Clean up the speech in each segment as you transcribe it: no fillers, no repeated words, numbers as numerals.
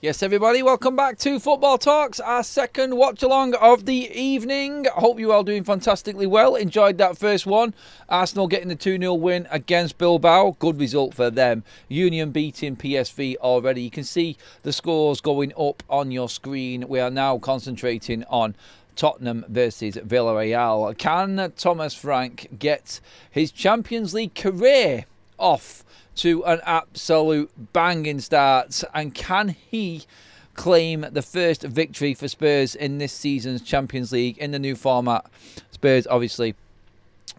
Yes, everybody, welcome back to Football Talks, our second watch-along of the evening. I hope you all doing fantastically well. Enjoyed that first one. Arsenal getting the 2-0 win against Bilbao. Good result for them. Union beating PSV already. You can see the scores going up on your screen. We are now concentrating on Tottenham versus Villarreal. Can Thomas Frank get his Champions League career off to an absolute banging start, and can he claim the first victory for Spurs in this season's Champions League in the new format? Spurs obviously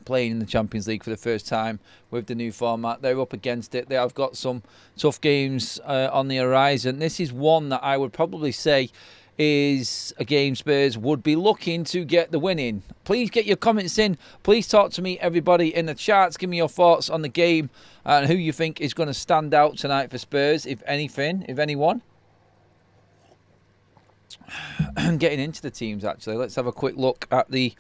playing in the Champions League for the first time with the new format. They're up against it. They have got some tough games on the horizon. This is one that I would probably say is a game Spurs would be looking to get the win in. Please get your comments in. Please talk to me, everybody, in the chats. Give me your thoughts on the game and who you think is going to stand out tonight for Spurs, if anything, if anyone. Getting into the teams, actually. Let's have a quick look at the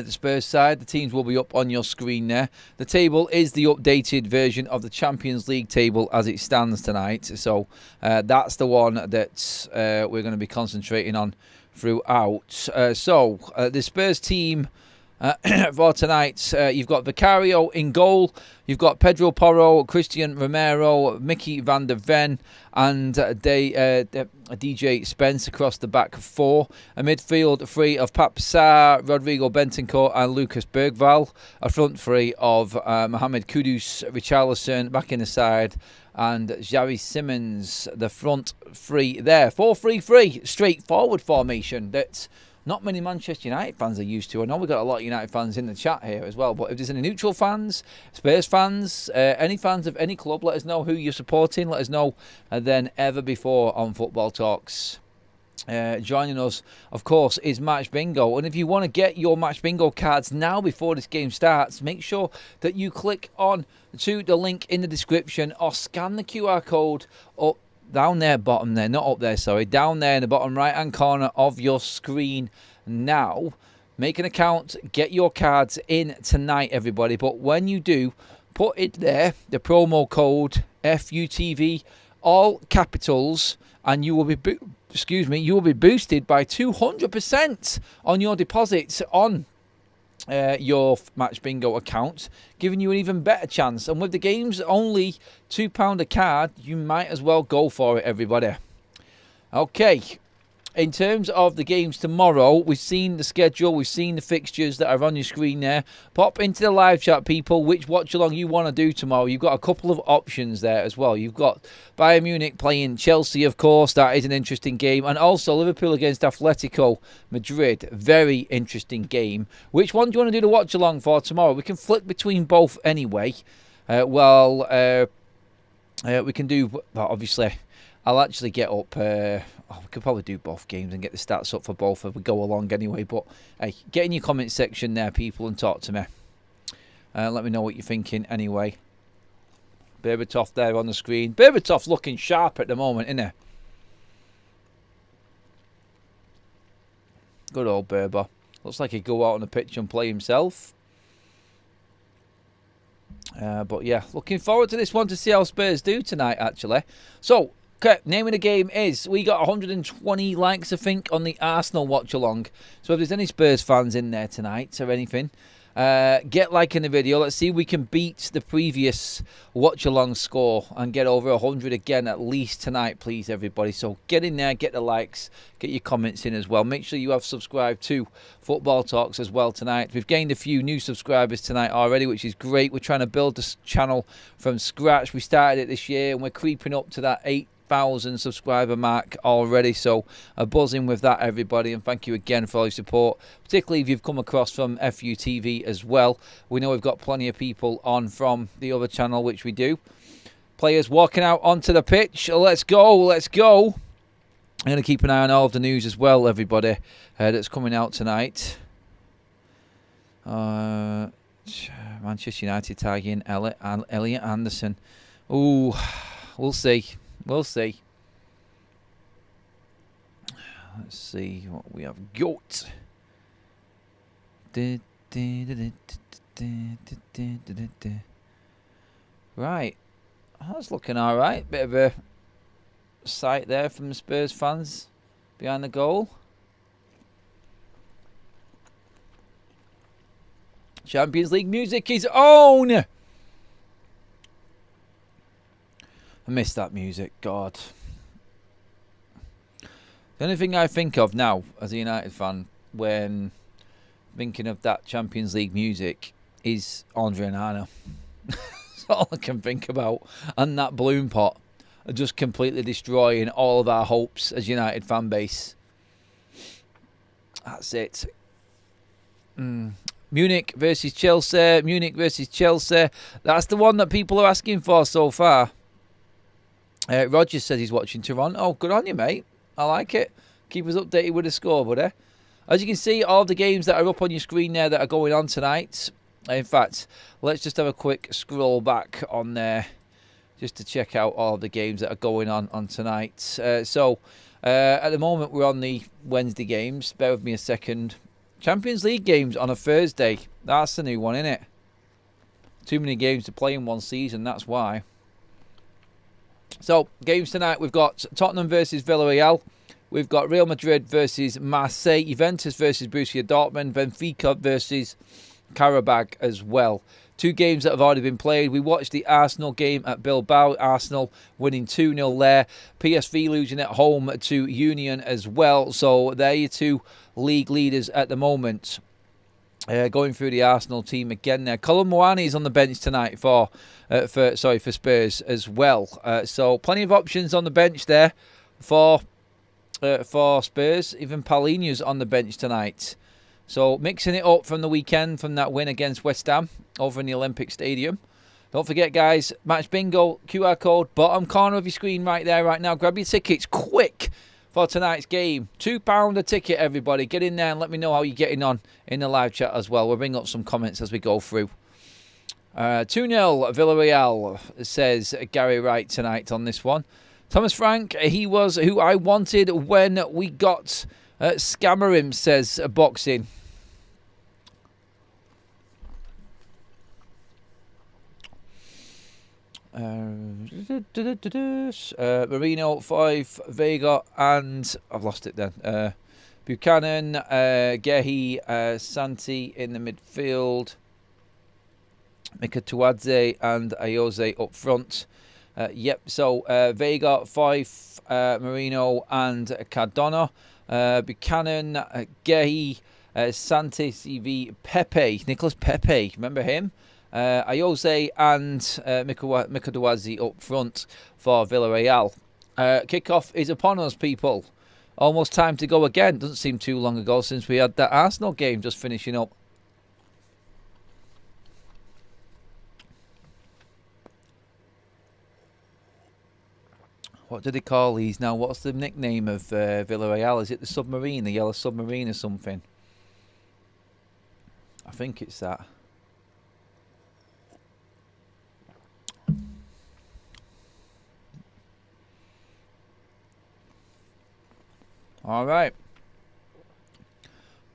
Spurs side. The teams will be up on your screen there. The table is the updated version of the Champions League table as it stands tonight. So that's the one that we're going to be concentrating on throughout. The Spurs team for tonight, you've got Vicario in goal. You've got Pedro Porro, Christian Romero, Mickey van der Ven, and DJ Spence across the back four. A midfield three of Pape Sarr, Rodrigo Bentancur, and Lucas Bergvall. A front three of Mohamed Kudus, Richarlison back in the side, and Xavi Simons, the front three there. 4-3-3, straightforward formation that's not many Manchester United fans are used to. I know we've got a lot of United fans in the chat here as well, but if there's any neutral fans, Spurs fans, any fans of any club, let us know who you're supporting. Let us know than ever before on Football Talks. Joining us, of course, is Match Bingo. And if you want to get your Match Bingo cards now before this game starts, make sure that you click on to the link in the description or scan the QR code up down there, bottom there, not up there, sorry, down there in the bottom right hand corner of your screen now. Make an account, get your cards in tonight, everybody. But when you do, put it there, the promo code FUTV, all capitals, and you will be boosted by 200% on your deposits on your Match Bingo account, giving you an even better chance. And with the games only £2 a card, you might as well go for it, everybody. Okay, in terms of the games tomorrow, we've seen the schedule, we've seen the fixtures that are on your screen there. Pop into the live chat, people, which watch-along you want to do tomorrow. You've got a couple of options there as well. You've got Bayern Munich playing Chelsea, of course. That is an interesting game. And also Liverpool against Atletico Madrid. Very interesting game. Which one do you want to do the watch-along for tomorrow? We can flick between both anyway. We can do, well, obviously, I'll actually get up. We could probably do both games and get the stats up for both if we go along anyway. But hey, get in your comment section there, people, and talk to me. Let me know what you're thinking anyway. Berbatov there on the screen. Berbatov's looking sharp at the moment, isn't he? Good old Berber. Looks like he'd go out on the pitch and play himself. But yeah, looking forward to this one to see how Spurs do tonight, actually. So, okay, name of the game is, we got 120 likes, I think, on the Arsenal watch-along. So if there's any Spurs fans in there tonight or anything, get liking the video. Let's see if we can beat the previous watch-along score and get over 100 again at least tonight, please, everybody. So get in there, get the likes, get your comments in as well. Make sure you have subscribed to Football Talks as well tonight. We've gained a few new subscribers tonight already, which is great. We're trying to build this channel from scratch. We started it this year and we're creeping up to that 8,000 subscriber mark already, so buzzing with that, everybody, and thank you again for all your support, particularly if you've come across from FUTV as well. We know we've got plenty of people on from the other channel, which we do. Players walking out onto the pitch. Let's go. I'm going to keep an eye on all of the news as well, everybody, that's coming out tonight. Manchester United tagging Elliot Anderson. Ooh, we'll see. Let's see what we have got. Right. That's looking alright. Bit of a sight there from the Spurs fans behind the goal. Champions League music is on! I miss that music, God. The only thing I think of now, as a United fan, when thinking of that Champions League music, is Andre and Anna. That's all I can think about. And that balloon pot are just completely destroying all of our hopes as United fan base. That's it. Munich versus Chelsea. Munich versus Chelsea. That's the one that people are asking for so far. Rogers says he's watching Toronto. Oh, good on you, mate. I like it. Keep us updated with the score, buddy. As you can see, all the games that are up on your screen there that are going on tonight. In fact, let's just have a quick scroll back on there just to check out all the games that are going on tonight. At the moment, we're on the Wednesday games. Bear with me a second. Champions League games on a Thursday. That's the new one, isn't it? Too many games to play in one season, that's why. So, games tonight, we've got Tottenham versus Villarreal. We've got Real Madrid versus Marseille. Juventus versus Borussia Dortmund. Benfica versus Karabag as well. Two games that have already been played. We watched the Arsenal game at Bilbao. Arsenal winning 2-0 there. PSV losing at home to Union as well. So they're your two league leaders at the moment. Going through the Arsenal team again there. Colin Moani is on the bench tonight for Spurs as well. So plenty of options on the bench there for Spurs. Even Paulinho's on the bench tonight. So mixing it up from the weekend from that win against West Ham over in the Olympic Stadium. Don't forget, guys, match bingo, QR code, bottom corner of your screen right there, right now. Grab your tickets quick for tonight's game. £2 a ticket, everybody. Get in there and let me know how you're getting on in the live chat as well. We'll bring up some comments as we go through. 2-0 Villarreal, says Gary Wright tonight on this one. Thomas Frank, he was who I wanted when we got Scammer him, says Boxing. Marino, 5, Vega, and I've lost it then. Buchanan, Gehi, Santi in the midfield. Mika Tuadze and Ayoze up front. So Vega, 5, Marino, and Cardona. Buchanan, Gehi, Santi, CV, Pepe, Nicholas Pepe, remember him? Ayoze and Mikaduazi up front for Villarreal. Kickoff is upon us, people. Almost time to go again. Doesn't seem too long ago since we had that Arsenal game just finishing up. What do they call these now? What's the nickname of Villarreal? Is it the submarine, the yellow submarine or something? I think it's that. All right.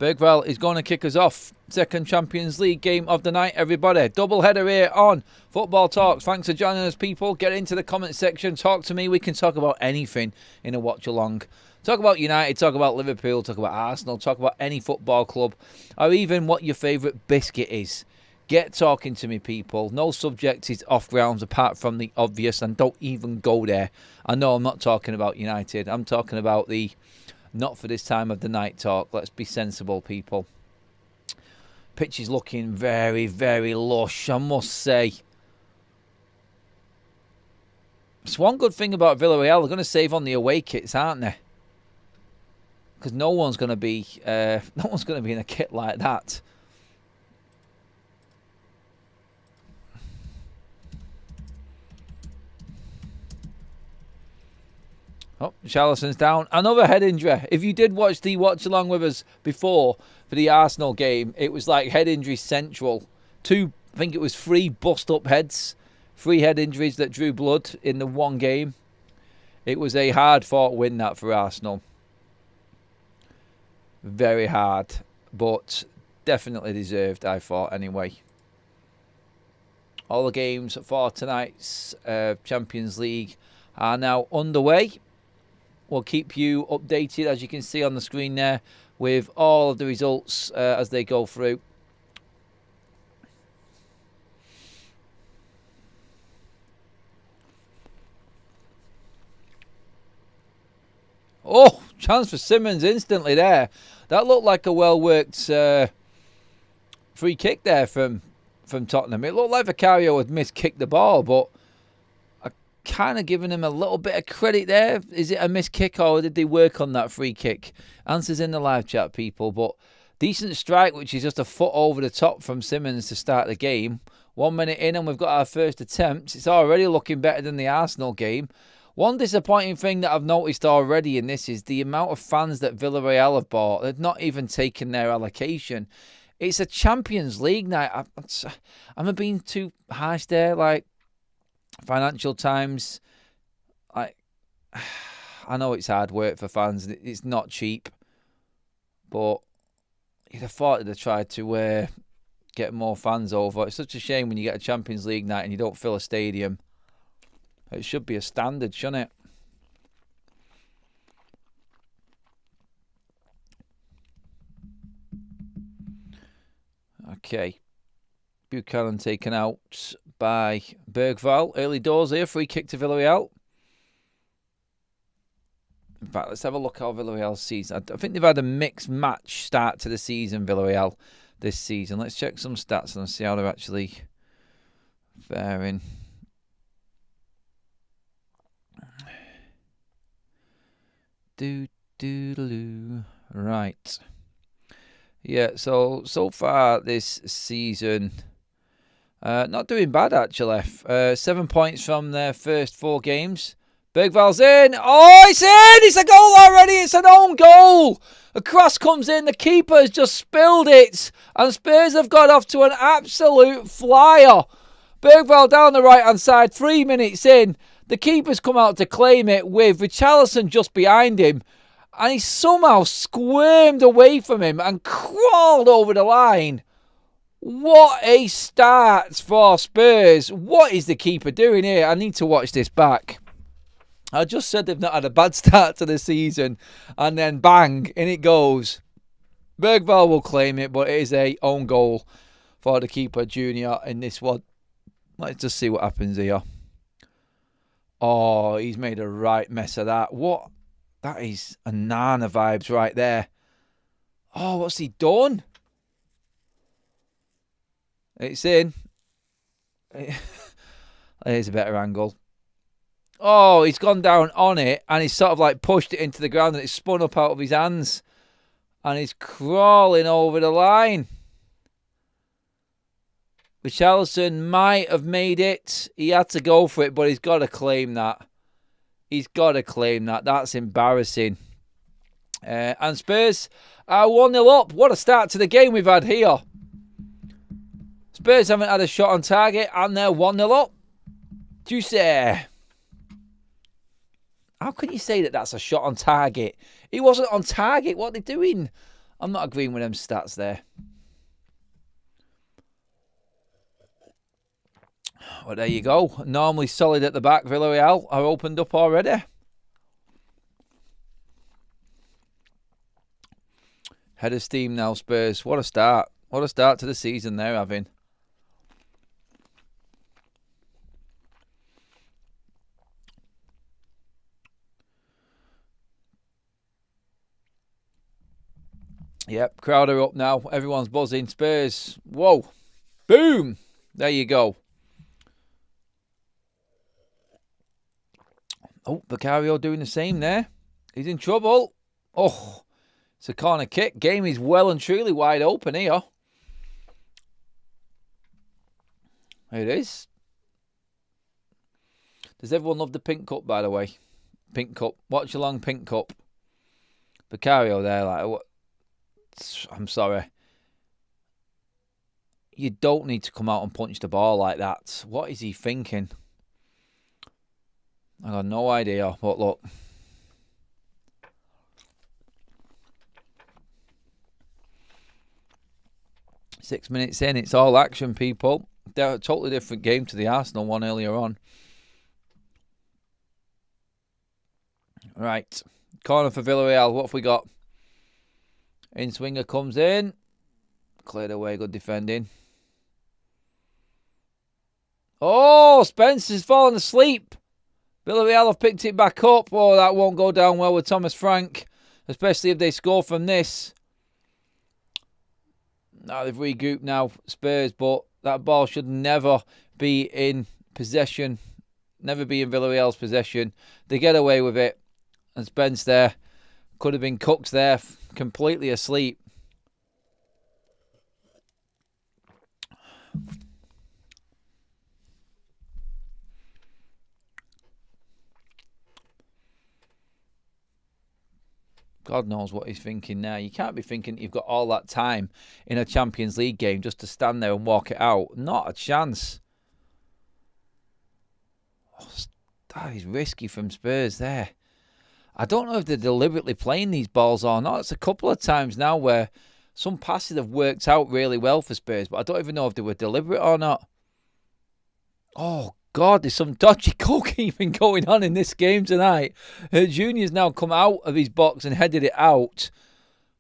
Bergvall is going to kick us off. Second Champions League game of the night, everybody. Double header here on Football Talks. Thanks for joining us, people. Get into the comment section. Talk to me. We can talk about anything in a watch-along. Talk about United, talk about Liverpool, talk about Arsenal, talk about any football club, or even what your favourite biscuit is. Get talking to me, people. No subject is off grounds apart from the obvious, and don't even go there. I know I'm not talking about United. I'm talking about the not for this time of the night talk. Let's be sensible, people. Pitch is looking very, very lush, I must say. It's one good thing about Villarreal. They're going to save on the away kits, aren't they? Because no one's going to be in a kit like that. Oh, Charlison's down. Another head injury. If you did watch the watch along with us before for the Arsenal game, it was like head injury central. I think it was 3 bust-up heads. 3 head injuries that drew blood in the one game. It was a hard-fought win, that, for Arsenal. Very hard, but definitely deserved, I thought, anyway. All the games for tonight's Champions League are now underway. We'll keep you updated, as you can see on the screen there, with all of the results as they go through. Oh, chance for Simmons instantly there. That looked like a well-worked free kick there from Tottenham. It looked like Vicario had miskicked the ball, but I kind of giving him a little bit of credit there. Is it a missed kick or did they work on that free kick? Answers in the live chat, people. But decent strike, which is just a foot over the top from Simmons to start the game. 1 minute in and we've got our first attempt. It's already looking better than the Arsenal game. One disappointing thing that I've noticed already in this is the amount of fans that Villarreal have bought. They've not even taken their allocation. It's a Champions League night. I'm being too harsh there. Like, Financial Times, I know it's hard work for fans. It's not cheap. But you'd have thought they'd have tried to get more fans over. It's such a shame when you get a Champions League night and you don't fill a stadium. It should be a standard, shouldn't it? Okay. Buchanan taken out by Bergvall. Early doors here. Free kick to Villarreal. In fact, let's have a look how Villarreal season. I think they've had a mixed match start to the season, Villarreal, this season. Let's check some stats and see how they're actually faring. Right. Yeah, so far this season, not doing bad actually. 7 points from their first 4 games. Bergvall's in. Oh, it's in! It's a goal already. It's an own goal. A cross comes in. The keeper has just spilled it. And Spurs have got off to an absolute flyer. Bergvall down the right-hand side, 3 minutes in. The keeper's come out to claim it with Richarlison just behind him. And he somehow squirmed away from him and crawled over the line. What a start for Spurs. What is the keeper doing here? I need to watch this back. I just said they've not had a bad start to the season. And then bang, in it goes. Bergvall will claim it, but it is a own goal for the keeper junior in this one. Let's just see what happens here. Oh, he's made a right mess of that. What? That is a Nana vibes right there. Oh, what's he done? It's in. Here's a better angle. Oh, he's gone down on it and he's sort of like pushed it into the ground and it's spun up out of his hands. And he's crawling over the line. Richarlison might have made it. He had to go for it, but he's got to claim that. He's got to claim that. That's embarrassing. And Spurs are 1-0 up. What a start to the game we've had here. Spurs haven't had a shot on target and they're 1-0 up. Juicy. How can you say that that's a shot on target? He wasn't on target. What are they doing? I'm not agreeing with them stats there. Well, there you go. Normally solid at the back. Villarreal are opened up already. Head of steam now, Spurs. What a start. What a start to the season they're having. Yep, crowd are up now. Everyone's buzzing. Spurs. Whoa. Boom. There you go. Oh, Vicario doing the same there. He's in trouble. Oh, it's a corner kick. Game is well and truly wide open here. There it is. Does everyone love the pink cup, by the way? Pink cup. Watchalong pink cup. Vicario there, like, what? I'm sorry. You don't need to come out and punch the ball like that. What is he thinking? I got no idea, but look. Six minutes in, it's all action, people. They're a totally different game to the Arsenal one earlier on. Right. Corner for Villarreal. What have we got? In-swinger comes in. Cleared away. Good defending. Oh, Spencer's fallen asleep. Villarreal have picked it back up. Oh, that won't go down well with Thomas Frank, especially if they score from this. Now they've regrouped now, Spurs, but that ball should never be in possession, never be in Villarreal's possession. They get away with it, and Spence there could have been cooked there, completely asleep. God knows what he's thinking now. You can't be thinking you've got all that time in a Champions League game just to stand there and walk it out. Not a chance. Oh, that is risky from Spurs there. I don't know if they're deliberately playing these balls or not. It's a couple of times now where some passes have worked out really well for Spurs, but I don't even know if they were deliberate or not. Oh, God, there's some dodgy goalkeeping going on in this game tonight. Junior's now come out of his box and headed it out.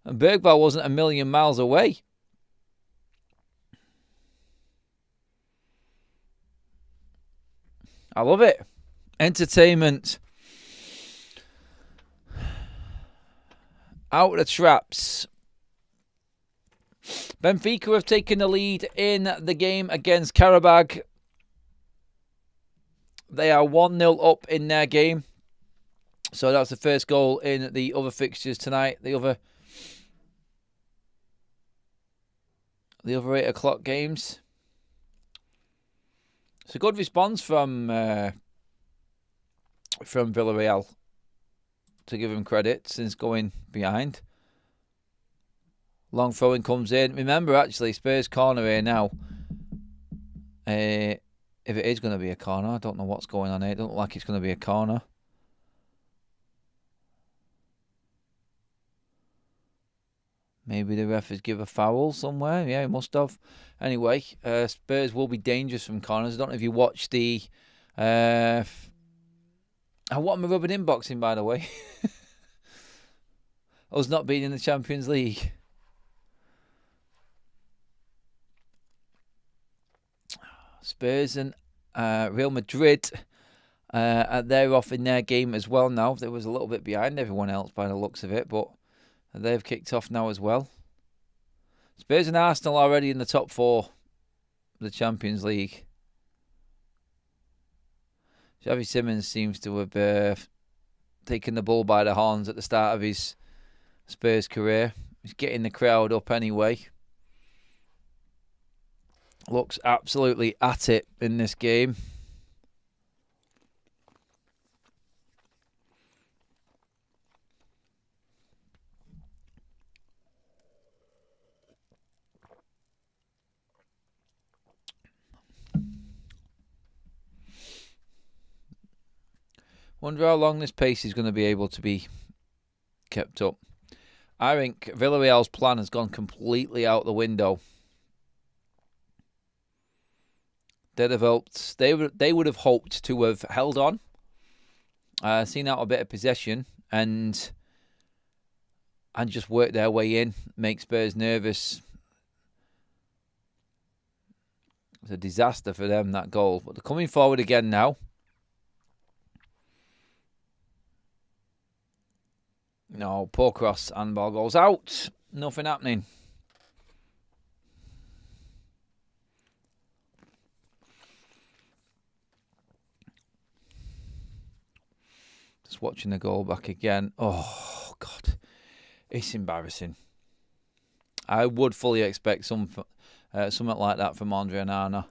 And Bergvall wasn't a million miles away. I love it. Entertainment. Out of the traps. Benfica have taken the lead in the game against Karabag. They are 1-0 up in their game. So that's the first goal in the other fixtures tonight. The other 8 o'clock games. It's a good response from Villarreal, to give him credit, since going behind. Long throwing comes in. Remember, actually, Spurs corner here now. If it is going to be a corner, I don't know what's going on here. It doesn't look like it's going to be a corner. Maybe the ref has given a foul somewhere. Yeah, he must have. Anyway, Spurs will be dangerous from corners. I don't know if you watched the... what am I rubbing in boxing, by the way? Us not being in the Champions League. Spurs and Real Madrid, they're off in their game as well now. They was a little bit behind everyone else by the looks of it, but they've kicked off now as well. Spurs and Arsenal already in the top 4 of the Champions League. Xavi Simons seems to have taken the bull by the horns at the start of his Spurs career. He's getting the crowd up anyway. Looks absolutely at it in this game. Wonder how long this pace is going to be able to be kept up. I think Villarreal's plan has gone completely out the window. They would have hoped to have held on, seen out a bit of possession, and just work their way in, make Spurs nervous. It's a disaster for them, that goal. But they're coming forward again now. No, poor cross, and ball goes out. Nothing happening. Just watching the goal back again. Oh, God. It's embarrassing. I would fully expect something like that from Andre Onana.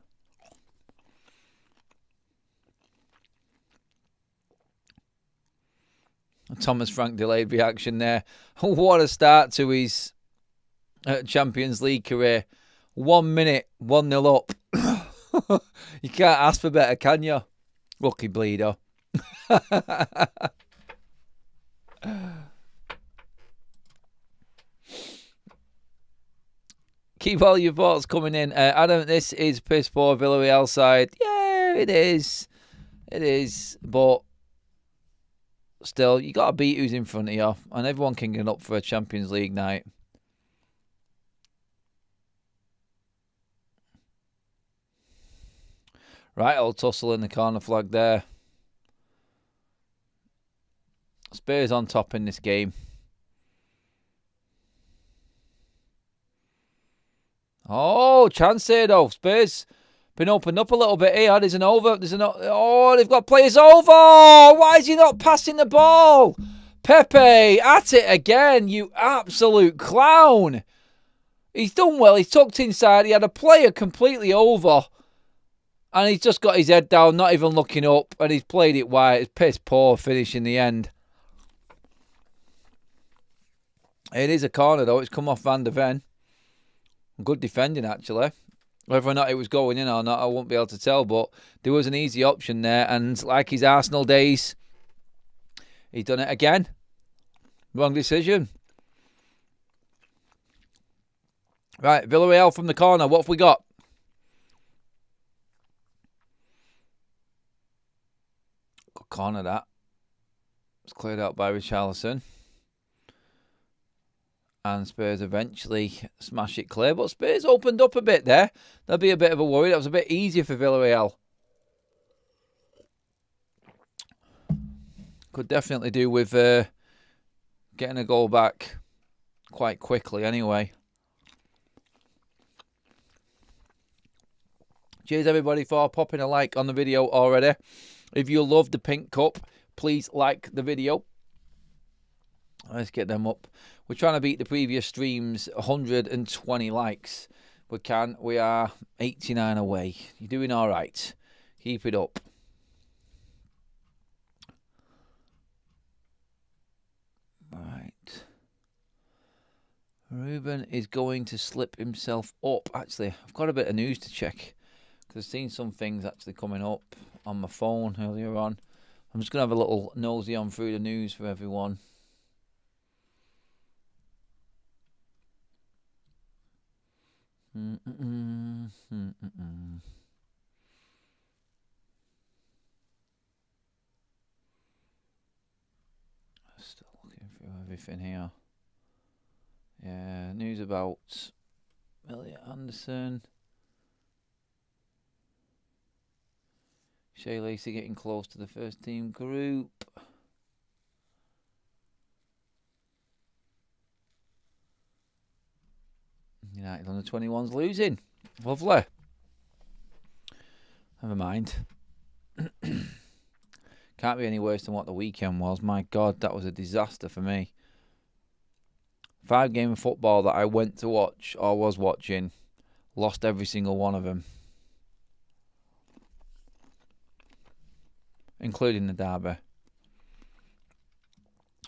Thomas Frank delayed reaction there. What a start to his Champions League career. 1 minute, 1-0 up. You can't ask for better, can you? Lucky bleeder. Keep all your thoughts coming in. Adam, this is piss poor Villarreal side. Yeah, it is. It is. But still, you got to beat who's in front of you, and everyone can get up for a Champions League night. Right, old tussle in the corner flag there. Spurs on top in this game. Oh, chance here though. Spurs been opened up a little bit here. There's an over. Oh, they've got players over. Why is he not passing the ball? Pepe at it again. You absolute clown. He's done well. He's tucked inside. He had a player completely over. And he's just got his head down, not even looking up. And he's played it wide. It's piss poor finish in the end. It is a corner though. It's come off Van der Ven. Good defending actually. Whether or not it was going in or not, I won't be able to tell. But there was an easy option there. And like his Arsenal days, he's done it again. Wrong decision. Right, Villarreal from the corner. What have we got? Good corner that. It's cleared out by Richarlison. And Spurs eventually smash it clear. But Spurs opened up a bit there. There'll be a bit of a worry. That was a bit easier for Villarreal. Could definitely do with getting a goal back quite quickly anyway. Cheers everybody for popping a like on the video already. If you love the pink cup, please like the video. Let's get them up. We're trying to beat the previous stream's 120 likes. We can. We are 89 away. You're doing all right. Keep it up. Right. Ruben is going to slip himself up. Actually, I've got a bit of news to check. Because I've seen some things actually coming up on my phone earlier on. I'm just going to have a little nosy on through the news for everyone. Still looking through everything here. Yeah, news about Elliot Anderson. Shea Lacey getting close to the first team group. United under 21's losing. Lovely. Never mind. Can't be any worse than what the weekend was. My God, that was a disaster for me. 5 games of football that I went to watch or was watching. Lost every single one of them. Including the derby.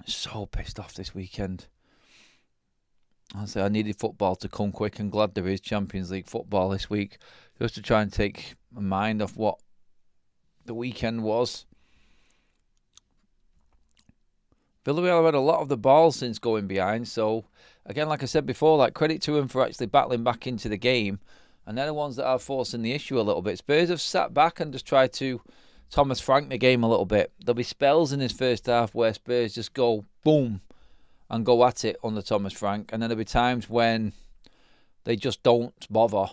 So pissed off this weekend. Honestly, I needed football to come quick, and glad there is Champions League football this week, just to try and take my mind off what the weekend was. Villarreal have had a lot of the ball since going behind, so again, like I said before, like credit to them for actually battling back into the game, and they're the ones that are forcing the issue a little bit. Spurs have sat back and just tried to Thomas Frank the game a little bit. There'll be spells in his first half where Spurs just go boom and go at it under Thomas Frank, and then there'll be times when they just don't bother.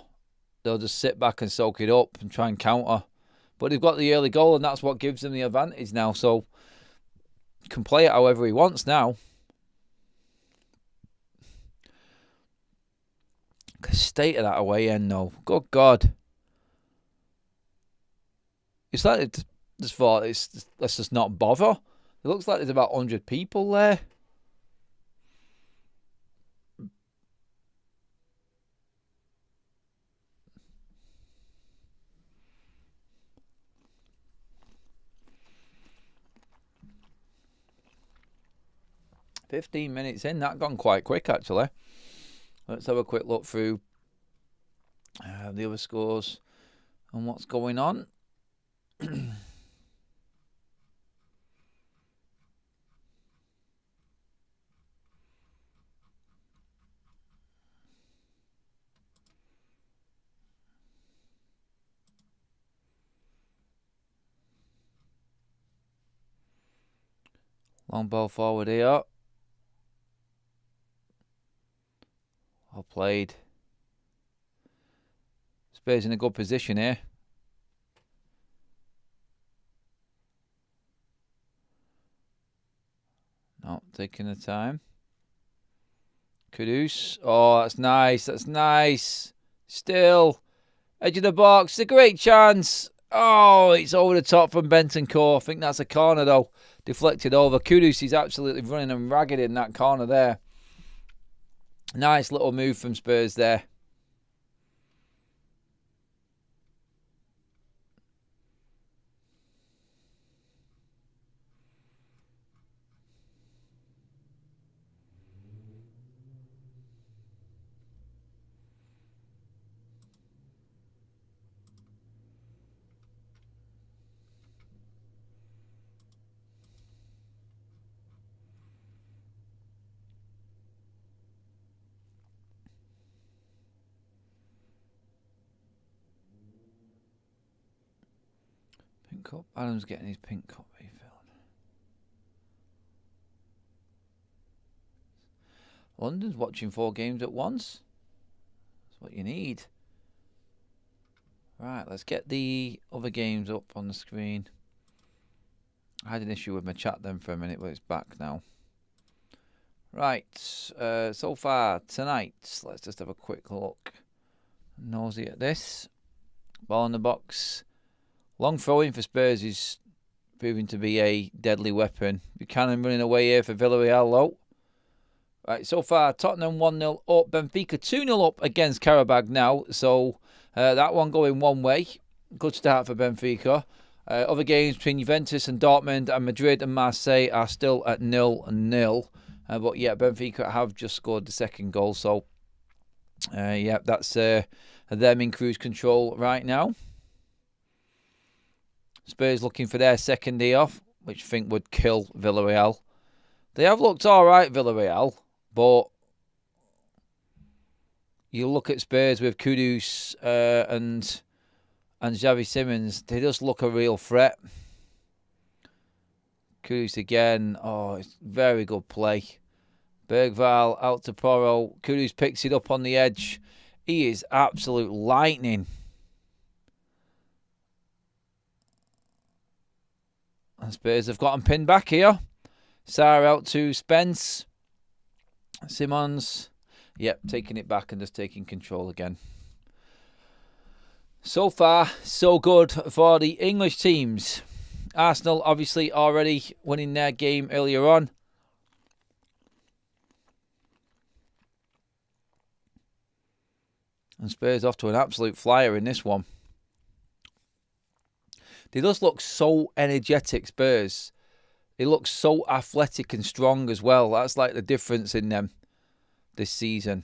They'll just sit back and soak it up and try and counter. But they've got the early goal, and that's what gives them the advantage now. So can play it however he wants now. State of that away end though. Good God. It's like they just thought, let's just not bother. It looks like there's about 100 people there. "15 minutes in, that gone quite quick actually. Let's have a quick look through the other scores and what's going on. Long ball forward here. Well played. Spurs in a good position here. Not taking the time. Kudus. Oh, that's nice. That's nice. Still. Edge of the box. It's a great chance. Oh, it's over the top from Bentancur. I think that's a corner, though. Deflected over. Kudus is absolutely running and ragged in that corner there. Nice little move from Spurs there. Pink cup. Adam's getting his pink cup refilled. London's watching 4 games at once. That's what you need. Right, let's get the other games up on the screen. I had an issue with my chat then for a minute, but it's back now. Right, so far tonight, let's just have a quick look. Nosy at this. Ball in the box. Long throw-in for Spurs is proving to be a deadly weapon. Buchanan running away here for Villarreal, low. Right, so far, Tottenham 1-0 up. Benfica 2-0 up against Karabag now. So, that one going one way. Good start for Benfica. Other games between Juventus and Dortmund and Madrid and Marseille are still at 0-0. But, yeah, Benfica have just scored the second goal. So, yeah, that's them in cruise control right now. Spurs looking for their second day off, which I think would kill Villarreal. They have looked all right, Villarreal, but you look at Spurs with Kudus and Xavi Simons, they just look a real threat. Kudus again, oh, it's very good play. Bergval out to Porro. Kudus picks it up on the edge. He is absolute lightning. And Spurs have got him pinned back here. Sarr out to Spence. Simons. Yep, taking it back and just taking control again. So far, so good for the English teams. Arsenal obviously already winning their game earlier on. And Spurs off to an absolute flyer in this one. They just look so energetic, Spurs. They look so athletic and strong as well. That's like the difference in them this season.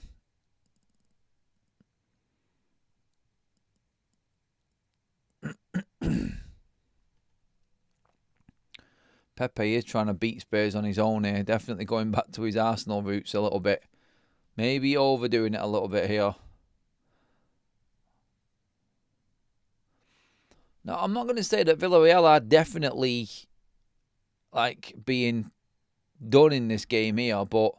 Pepe is trying to beat Spurs on his own here. Definitely going back to his Arsenal roots a little bit. Maybe overdoing it a little bit here. Now, I'm not going to say that Villarreal are definitely like being done in this game here, but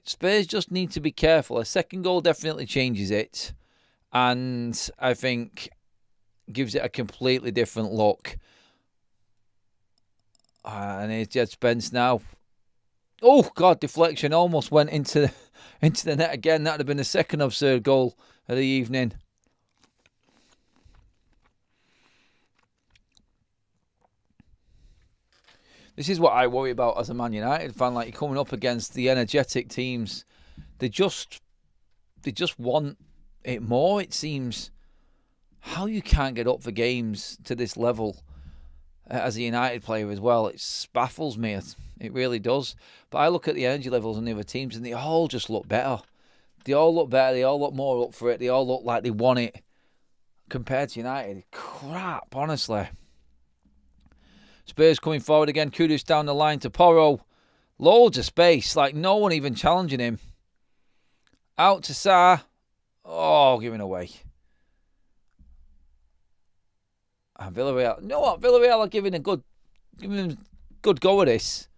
Spurs just need to be careful. A second goal definitely changes it, and I think gives it a completely different look. And here's Jed Spence now. Oh God, deflection almost went into the net again. That would have been the second absurd goal of the evening. This is what I worry about as a Man United fan. Like, you're coming up against the energetic teams. They just want it more, it seems. How you can't get up for games to this level as a United player as well, it baffles me. It really does. But I look at the energy levels on the other teams and they all just look better. They all look better. They all look more up for it. They all look like they want it. Compared to United, crap, honestly. Spurs coming forward again. Kudus down the line to Porro. Loads of space. Like, no one even challenging him. Out to Sarr. Oh, giving away. And Villarreal. You know what? Villarreal are giving him good go at this.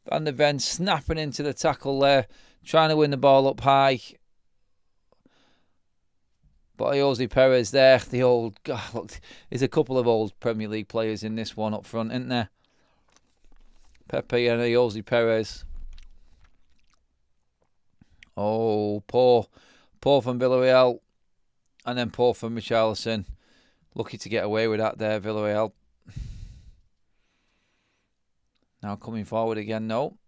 Van der Ven snapping into the tackle there, trying to win the ball up high. But Jose Perez there, the old... God, look, there's a couple of old Premier League players in this one up front, isn't there? Pepe and Jose Perez. Oh, poor from Villarreal. And then poor from Richarlison. Lucky to get away with that there, Villarreal. Now coming forward again, no.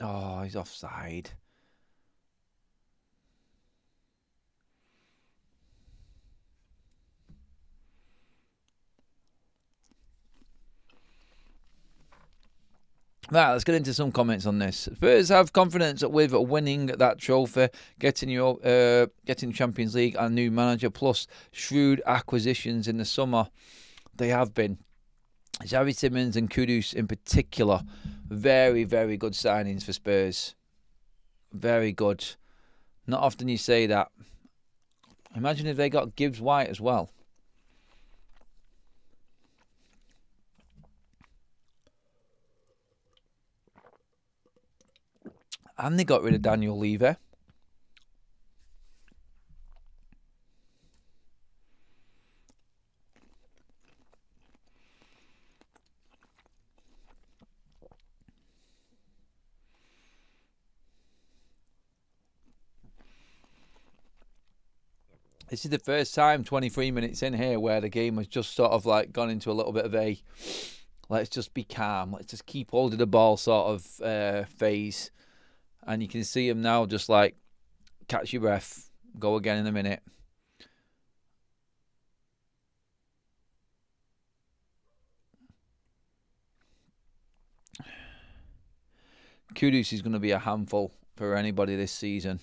Oh, he's offside. Right, let's get into some comments on this. Spurs have confidence with winning that trophy, getting Champions League and new manager, plus shrewd acquisitions in the summer. They have been. Xavi Simons and Kudus in particular, very, very good signings for Spurs. Very good. Not often you say that. Imagine if they got Gibbs White as well. And they got rid of Daniel Levy. This is the first time, 23 minutes in here, where the game has just sort of like gone into a little bit of a let's just be calm, let's just keep holding the ball sort of phase. And you can see him now just like catch your breath, go again in a minute. Kudus is going to be a handful for anybody this season.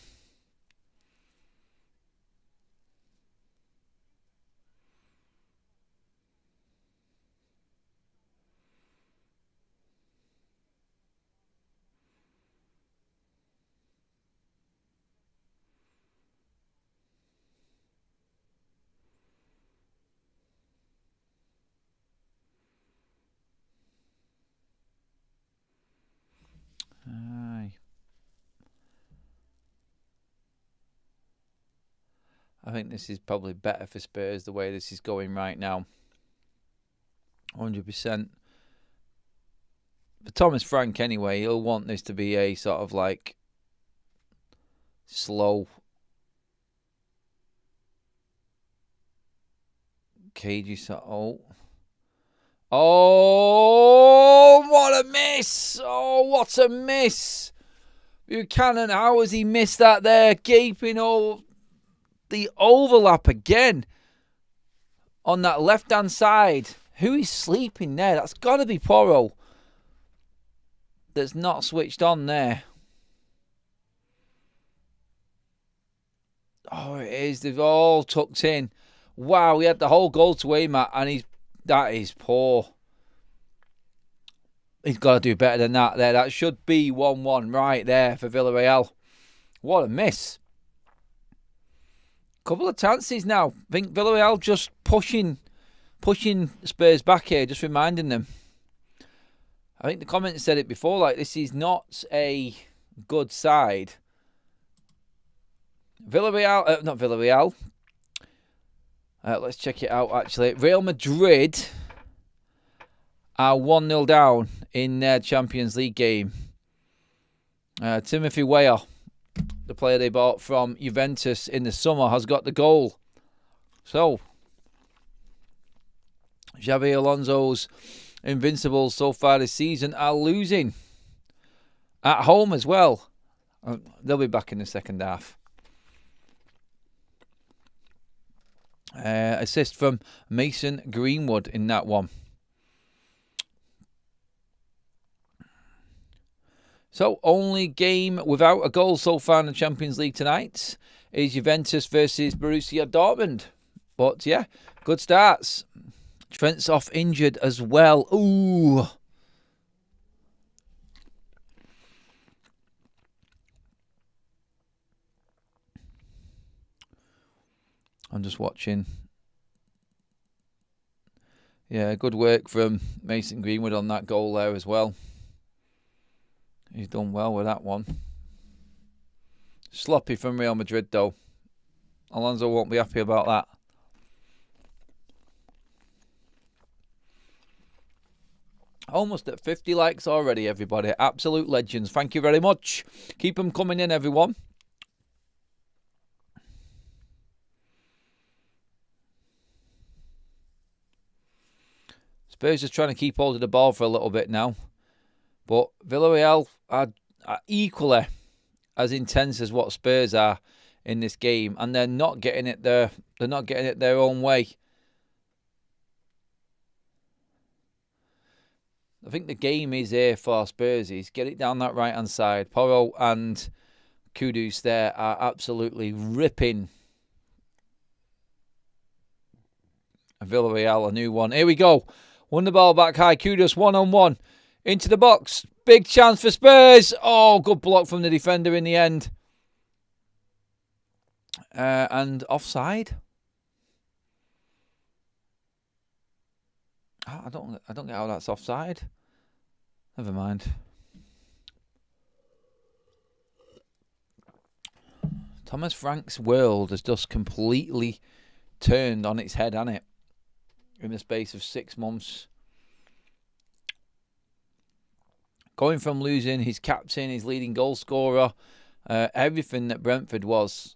I think this is probably better for Spurs the way this is going right now. 100%. For Thomas Frank anyway, he'll want this to be a sort of like slow, cagey sort of... Oh, what a miss! Oh, what a miss! Buchanan, how has he missed that there? Gaping all the overlap again on that left-hand side. Who is sleeping there? That's got to be Porro. That's not switched on there. Oh, it is. They've all tucked in. Wow, he had the whole goal to aim at, and that is poor. He's got to do better than that there. That should be 1-1 right there for Villarreal. What a miss. Couple of chances now. I think Villarreal just pushing Spurs back here, just reminding them. I think the comments said it before, like this is not a good side. Villarreal, not Villarreal. Let's check it out actually. Real Madrid are 1-0 down in their Champions League game. Timothy Weah, the player they bought from Juventus in the summer, has got the goal. So, Xabi Alonso's Invincibles so far this season are losing at home as well. They'll be back in the second half. Assist from Mason Greenwood in that one. So, only game without a goal so far in the Champions League tonight is Juventus versus Borussia Dortmund. But yeah, good starts. Trent's off injured as well. Ooh. I'm just watching. Yeah, good work from Mason Greenwood on that goal there as well. He's done well with that one. Sloppy from Real Madrid though. Alonso won't be happy about that. Almost at 50 likes already, everybody. Absolute legends. Thank you very much. Keep them coming in, everyone. Spurs are trying to keep hold of the ball for a little bit now. But Villarreal are equally as intense as what Spurs are in this game. And they're not getting it their own way. I think the game is here for Spurs. Get it down that right-hand side. Porro and Kudus there are absolutely ripping Villarreal a new one. Here we go. Won the ball back high. Kudus one-on-one. Into the box. Big chance for Spurs. Oh, good block from the defender in the end. And offside. I don't get how that's offside. Never mind. Thomas Frank's world has just completely turned on its head, hasn't it? In the space of 6 months. Going from losing his captain, his leading goal scorer, everything that Brentford was,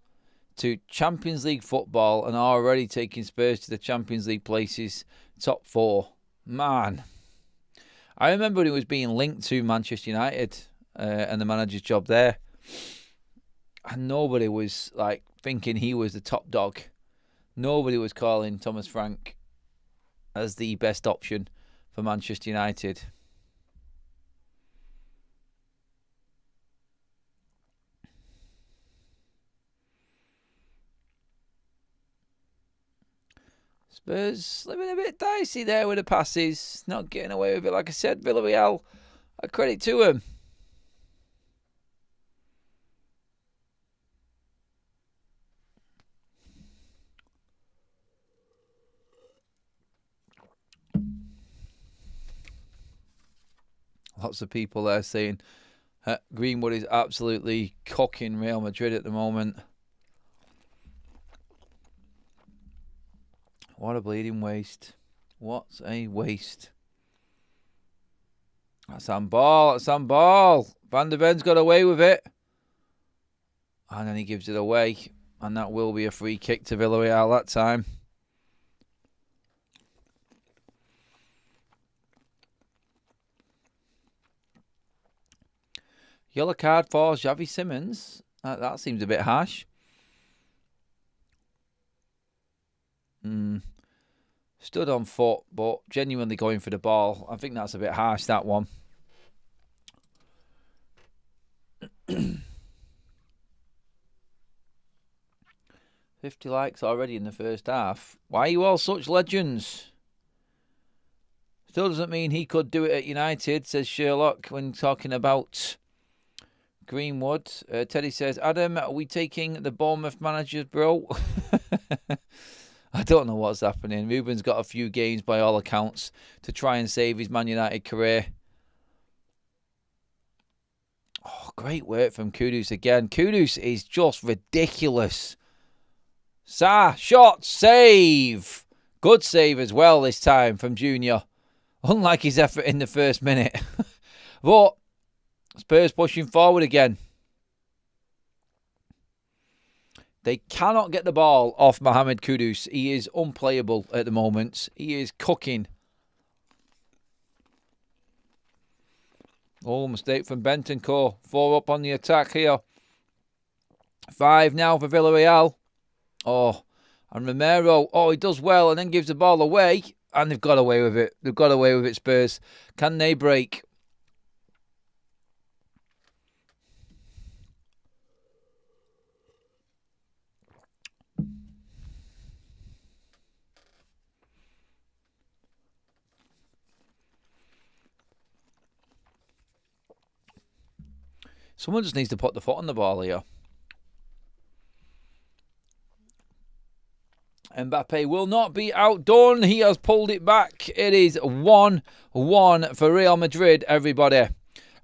to Champions League football and already taking Spurs to the Champions League places, top 4. Man. I remember when he was being linked to Manchester United and the manager's job there. And nobody was like thinking he was the top dog. Nobody was calling Thomas Frank as the best option for Manchester United. Spurs living a bit dicey there with the passes, not getting away with it. Like I said, Villarreal, a credit to him. Lots of people there saying Greenwood is absolutely cocking Real Madrid at the moment. What a bleeding waste. What a waste. That's on ball. That's on ball. Van der Ven's got away with it. And then he gives it away. And that will be a free kick to Villarreal that time. Yellow card for Xavi Simons. That seems a bit harsh. Stood on foot, but genuinely going for the ball. I think that's a bit harsh, that one. $50 likes already in the first half. Why are you all such legends? Still doesn't mean he could do it at United, says Sherlock, when talking about Greenwood. Teddy says, Adam, are we taking the Bournemouth managers, bro? I don't know what's happening. Ruben's got a few games by all accounts to try and save his Man United career. Oh, great work from Kudus again. Kudus is just ridiculous. Shot, save. Good save as well this time from Junior. Unlike his effort in the first minute. But Spurs pushing forward again. They cannot get the ball off Mohamed Kudus. He is unplayable at the moment. He is cooking. Oh, mistake from Bentancur. 4 up on the attack here. 5 now for Villarreal. Oh, and Romero. Oh, he does well and then gives the ball away. And they've got away with it. They've got away with it, Spurs. Can they break? Someone just needs to put the foot on the ball here. Mbappe will not be outdone. He has pulled it back. It is 1-1 for Real Madrid, everybody.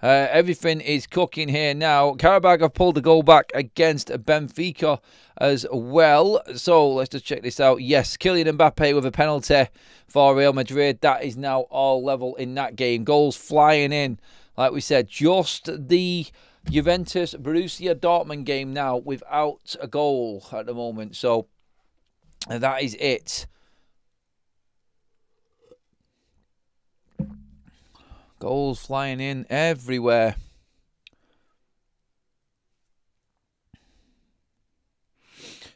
Everything is cooking here now. Karabag have pulled the goal back against Benfica as well. So let's just check this out. Yes, Kylian Mbappe with a penalty for Real Madrid. That is now all level in that game. Goals flying in. Like we said, just the Juventus Borussia Dortmund game now without a goal at the moment. So that is it. Goals flying in everywhere.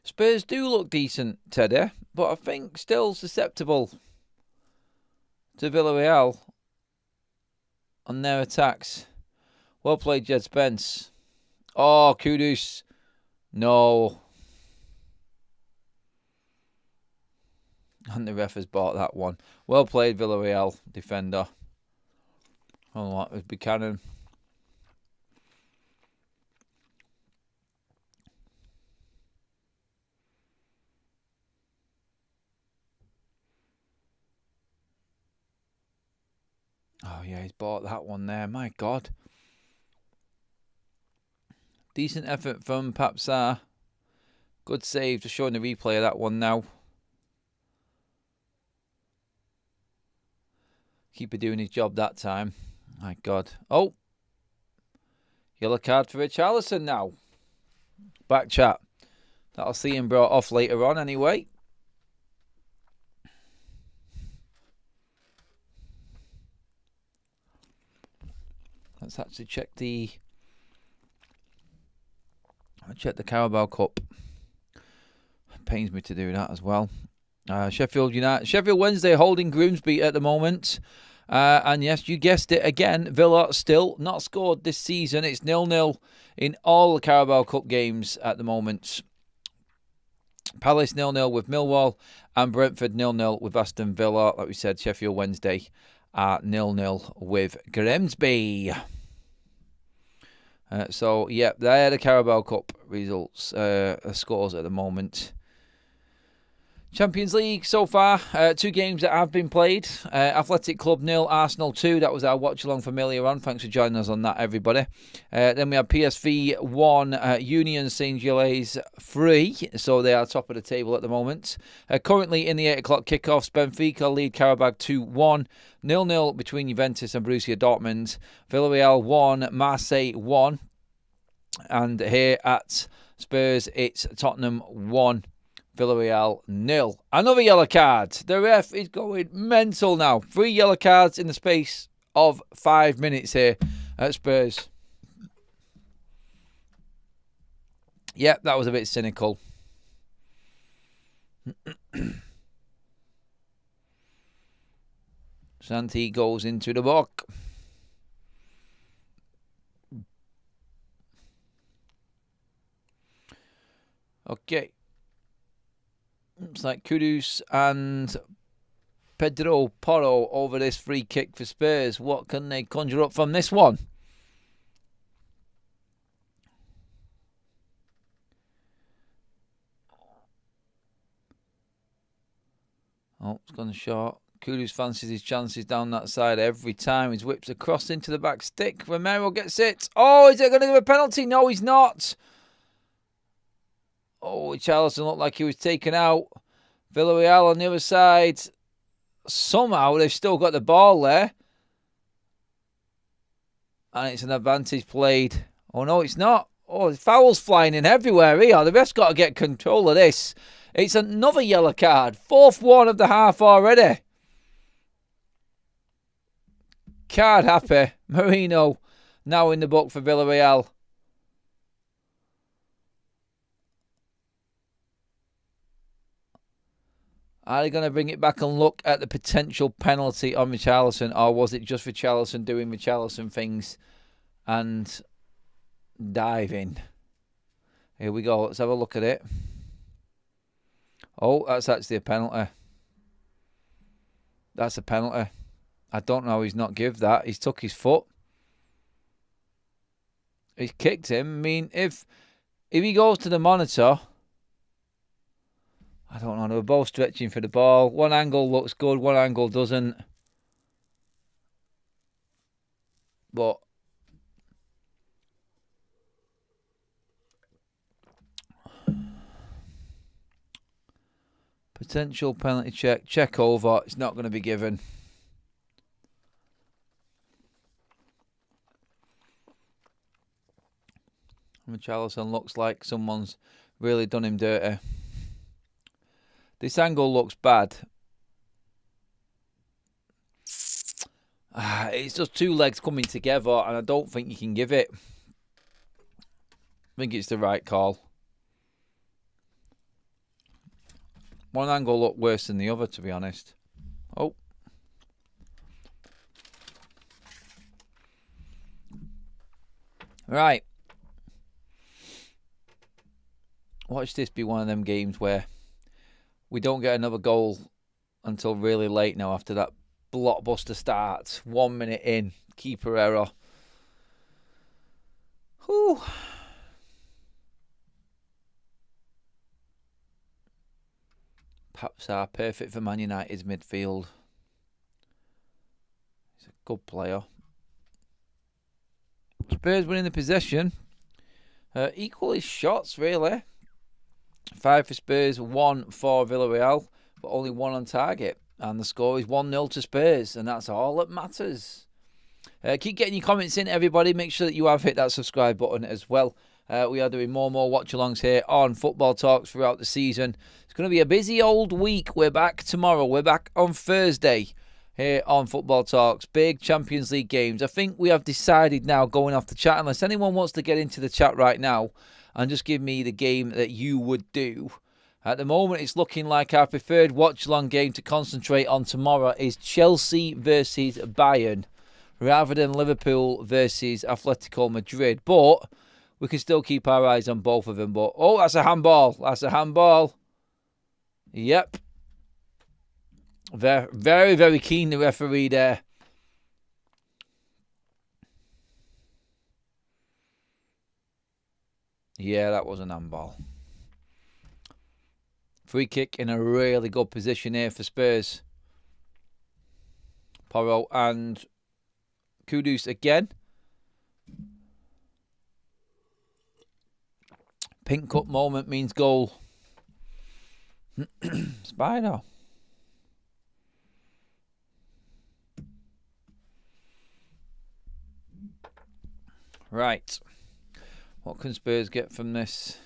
Spurs do look decent, Teddy, but I think still susceptible to Villarreal on their attacks. Well played, Jed Spence. Oh, Kudus. No. And the ref has bought that one. Well played, Villarreal defender. Oh, that was Buchanan. Oh, yeah, he's bought that one there. My God. Decent effort from Papsar. Good save. Just showing the replay of that one now. Keeper doing his job that time. My God. Oh. Yellow card for Richarlison now. Back chat. That'll see him brought off later on anyway. Let's actually check the... I'll check the Carabao Cup. It pains me to do that as well. Sheffield Wednesday holding Grimsby at the moment. And yes, you guessed it again. Villa still not scored this season. It's 0-0 in all the Carabao Cup games at the moment. Palace 0-0 with Millwall and Brentford 0-0 with Aston Villa. Like we said, Sheffield Wednesday 0-0 with Grimsby. So, yeah, they are the Carabao Cup results, scores at the moment. Champions League so far, 2 games that have been played. Athletic Club 0, Arsenal 2. That was our watch-along from earlier on. Thanks for joining us on that, everybody. Then we have PSV 1, Union Saint-Gilles 3. So they are top of the table at the moment. Currently in the 8 o'clock kickoffs, Benfica lead Karabag 2-1. 0-0 between Juventus and Borussia Dortmund. Villarreal 1, Marseille 1. And here at Spurs, it's Tottenham 1. Villarreal 0. Another yellow card. The ref is going mental now. 3 yellow cards in the space of 5 minutes here at Spurs. Yep, that was a bit cynical. Santi goes into the box. Okay. Looks like Kudus and Pedro Porro over this free kick for Spurs. What can they conjure up from this one? Oh, it's gone short. Kudus fancies his chances down that side every time. He whips across into the back stick. Romero gets it. Oh, is it going to give a penalty? No, he's not. Oh, Richarlison looked like he was taken out. Villarreal on the other side. Somehow they've still got the ball there. And it's an advantage played. Oh, no, it's not. Oh, the foul's flying in everywhere here. The ref's got to get control of this. It's another yellow card. 4th one of the half already. Card happy. Marino now in the book for Villarreal. Are they going to bring it back and look at the potential penalty on Richarlison, or was it just Richarlison doing Richarlison things and diving? Here we go. Let's have a look at it. Oh, that's actually a penalty. That's a penalty. I don't know how he's not give that. He's took his foot. He's kicked him. I mean, if he goes to the monitor... I don't know. They were both stretching for the ball. One angle looks good, one angle doesn't. But potential penalty check over. It's not going to be given. Richarlison looks like someone's really done him dirty. This angle looks bad. It's just two legs coming together, and I don't think you can give it. I think it's the right call. One angle looked worse than the other, to be honest. Oh. Right. Watch this be one of them games where we don't get another goal until really late now after that blockbuster start. 1 minute in. Keeper error. Whew. Perhaps are perfect for Man United's midfield. He's a good player. Spurs winning the possession. Equally shots, really. 5 for Spurs, 1 for Villarreal, but only 1 on target. And the score is 1-0 to Spurs, and that's all that matters. Keep getting your comments in, everybody. Make sure that you have hit that subscribe button as well. We are doing more and more watch-alongs here on Football Talks throughout the season. It's going to be a busy old week. We're back tomorrow. We're back on Thursday here on Football Talks. Big Champions League games. I think we have decided now, going off the chat, unless anyone wants to get into the chat right now and just give me the game that you would do. At the moment, it's looking like our preferred watch-along game to concentrate on tomorrow is Chelsea versus Bayern, rather than Liverpool versus Atletico Madrid. But we can still keep our eyes on both of them. But oh, that's a handball. That's a handball. Yep. Very, very, very keen, the referee there. Yeah, that was an handball. Free kick in a really good position here for Spurs. Porro and Kudus again. Pink cup moment means goal. Spider. Right. What can Spurs get from this?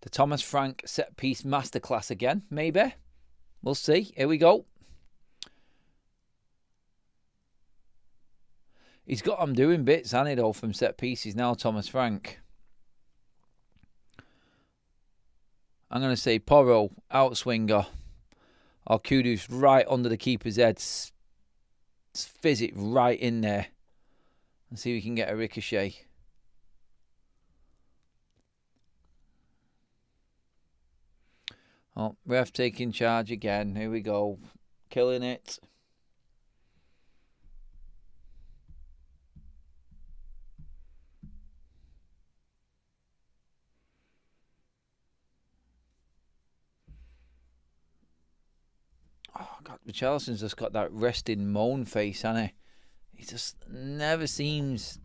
The Thomas Frank set-piece masterclass again, maybe. We'll see. Here we go. He's got them doing bits, hasn't he, though, from set-pieces now, Thomas Frank. I'm going to say Porro, outswinger, or Kudus right under the keeper's head. Fizz it right in there. And see if we can get a ricochet. Oh, ref taking charge again. Here we go. Killing it. Oh, God. Richarlison's just got that resting moan face, hasn't he? He just never seems...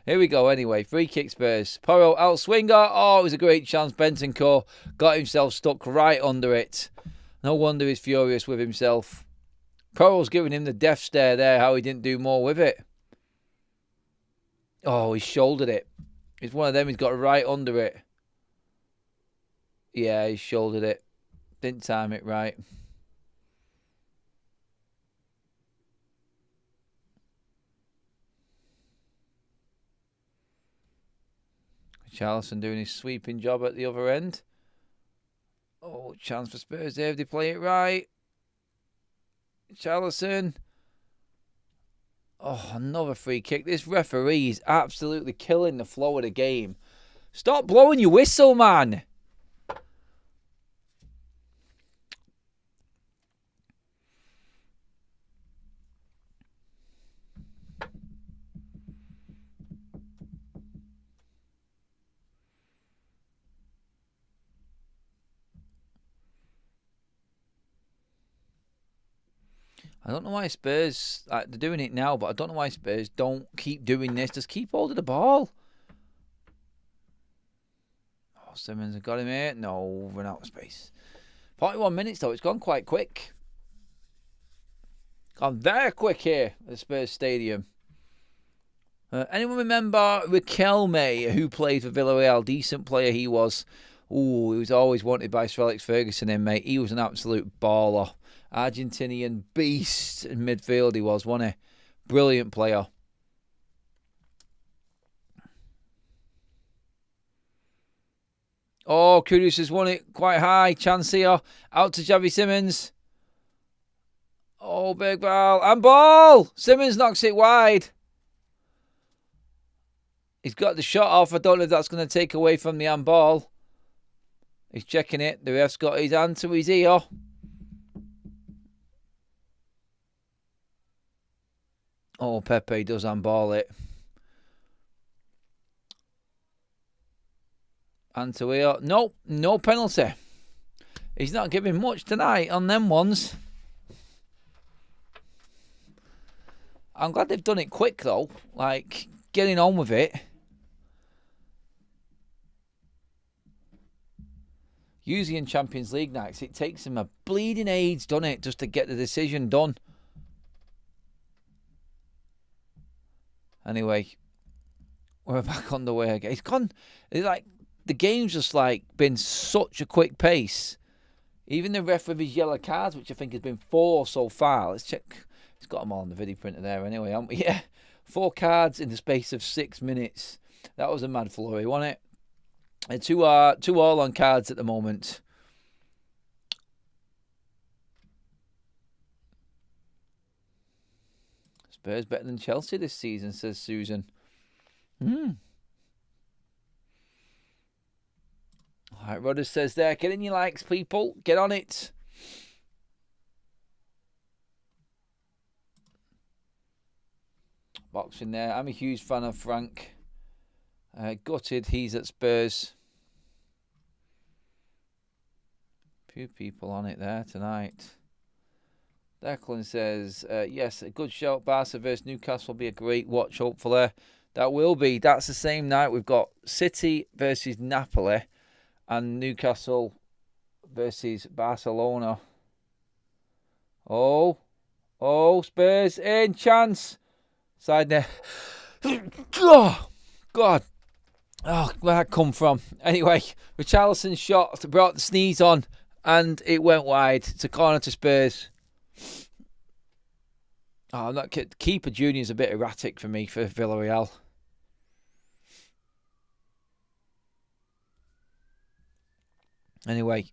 Here we go anyway. Free kick Spurs. Porro outswinger. Oh, it was a great chance. Bentancur got himself stuck right under it. No wonder he's furious with himself. Porro's giving him the death stare there, how he didn't do more with it. Oh, he shouldered it. It's one of them, he's got right under it. Yeah, he shouldered it. Didn't time it right. Richarlison doing his sweeping job at the other end. Oh, chance for Spurs there if they play it right. Richarlison. Oh, another free kick. This referee is absolutely killing the flow of the game. Stop blowing your whistle, man. I don't know why Spurs, they're doing it now, but I don't know why Spurs don't keep doing this. Just keep hold of the ball. Oh, Simmons have got him here. No, run out of space. 41 minutes, though. It's gone quite quick. Gone very quick here at the Spurs Stadium. Anyone remember Riquelme, who played for Villarreal? Decent player he was. Ooh, he was always wanted by Sir Alex Ferguson then, mate. He was an absolute baller. Argentinian beast in midfield he was, wasn't he? Brilliant player. Oh, Kudus has won it quite high. Chance here. Out to Xavi Simmons. Oh, big ball. And ball! Simmons knocks it wide. He's got the shot off. I don't know if that's going to take away from the handball. He's checking it. The ref's got his hand to his ear. Oh, Pepe does handball it. Hand to ear. Nope, no penalty. He's not giving much tonight on them ones. I'm glad they've done it quick, though. Like, getting on with it. Usually in Champions League nights, it takes them a bleeding age, doesn't it, just to get the decision done. Anyway, we're back on the way again. It's gone. It's like the game's just like been such a quick pace. Even the ref with his yellow cards, which I think has been 4 so far. Let's check. He's got them all on the video printer there anyway, haven't we? Yeah, 4 cards in the space of 6 minutes. That was a mad flurry, wasn't it? And two all on cards at the moment. Spurs better than Chelsea this season, says Susan. All right, Rodders says there, get in your likes, people. Get on it. Boxing there. I'm a huge fan of Frank. Gutted he's at Spurs. Few people on it there tonight. Declan says, yes, a good shout. Barca versus Newcastle will be a great watch, hopefully. That will be. That's the same night. We've got City versus Napoli and Newcastle versus Barcelona. Oh, Spurs in. Chance. Side there. Oh, God. Oh, where'd that come from? Anyway, Richarlison's shot brought the sneeze on and it went wide. It's a corner to Spurs. Oh, I'm not kidding. Keeper Junior's a bit erratic for me for Villarreal. Anyway,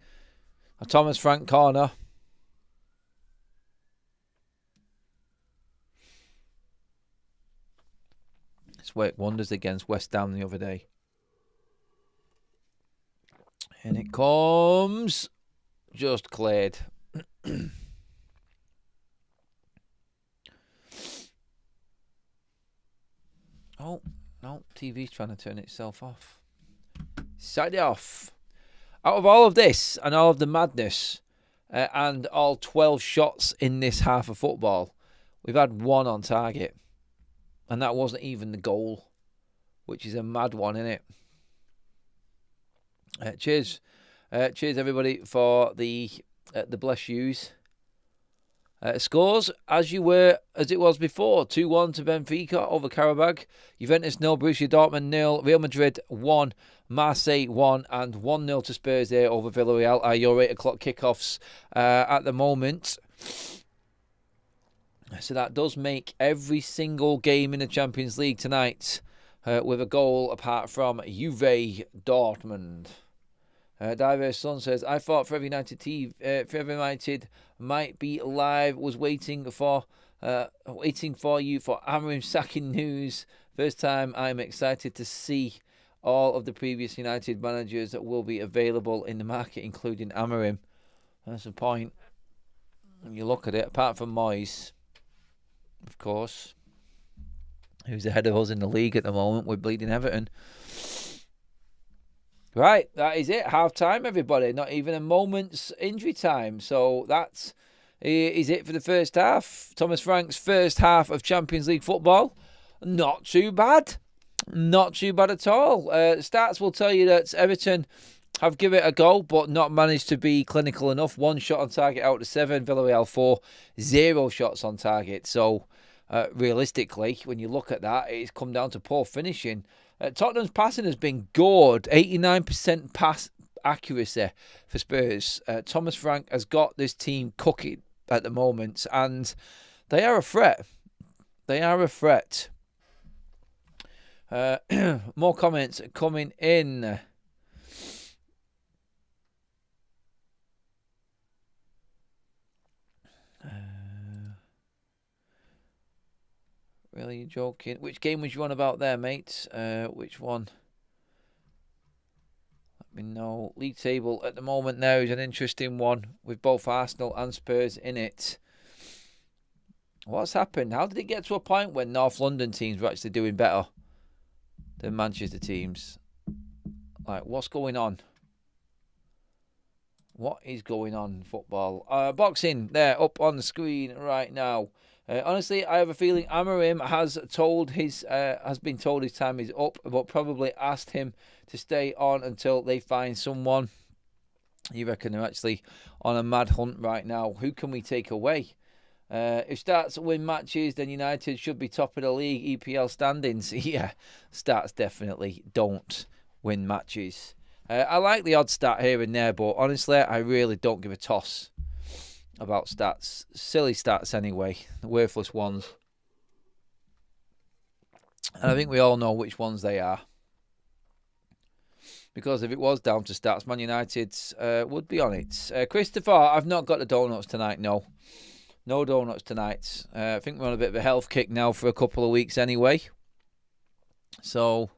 a Thomas Frank corner. It's worked wonders against West Ham the other day. And it comes. Just cleared. Oh, no. TV's trying to turn itself off. Side it off. Out of all of this and all of the madness and all 12 shots in this half of football, we've had 1 on target. And that wasn't even the goal, which is a mad one, isn't it? Cheers. Cheers, everybody, for the bless yous. Scores, as it was before. 2-1 to Benfica over Karabag. Juventus 0, Borussia Dortmund 0, Real Madrid 1, Marseille 1, and 1-0 to Spurs there over Villarreal. Are your 8 o'clock kickoffs at the moment. So that does make every single game in the Champions League tonight with a goal apart from Juve Dortmund. Diverse Sun says, I thought Forever United might be live. Was waiting for you for Amorim sacking news. First time I'm excited to see all of the previous United managers that will be available in the market, including Amorim. That's the point. When you look at it, apart from Moyes, of course, who's ahead of us in the league at the moment with bleeding Everton. Right, that is it. Half time, everybody. Not even a moment's injury time. So that's is it for the first half. Thomas Frank's first half of Champions League football. Not too bad. Not too bad at all. Stats will tell you that Everton have given it a go, but not managed to be clinical enough. 1 shot on target out of 7. Villarreal 4. 0 shots on target. So, realistically, when you look at that, it's come down to poor finishing. Tottenham's passing has been good. 89% pass accuracy for Spurs. Thomas Frank has got this team cooking at the moment, and they are a threat. They are a threat. More comments coming in. Really, you joking? Which game was you on about there, mate? Which one? Let me know. League table at the moment now is an interesting one with both Arsenal and Spurs in it. What's happened? How did it get to a point when North London teams were actually doing better than Manchester teams? Like, what's going on? What is going on in football? Boxing, there, up on the screen right now. Honestly, I have a feeling Amorim has been told his time is up, but probably asked him to stay on until they find someone. You reckon they're actually on a mad hunt right now? Who can we take away? If Starts win matches, then United should be top of the league EPL standings. Yeah, Starts definitely don't win matches. I like the odd stat here and there, but honestly, I really don't give a toss about stats. Silly stats anyway, the worthless ones. And I think we all know which ones they are. Because if it was down to stats, Man United would be on it. Christopher, I've not got the donuts tonight, no. No donuts tonight. I think we're on a bit of a health kick now for a couple of weeks anyway. So,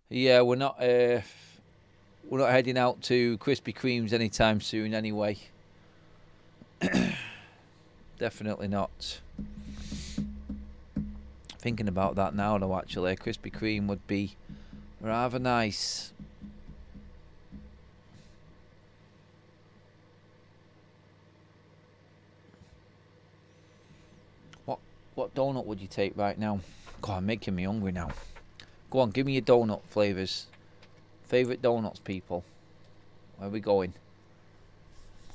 yeah, we're not heading out to Krispy Kremes anytime soon anyway. Definitely not. Thinking about that now though, actually. Krispy Kreme would be rather nice. What donut would you take right now? God, I'm making me hungry now. Go on, give me your donut flavours. Favourite donuts, people. Where are we going?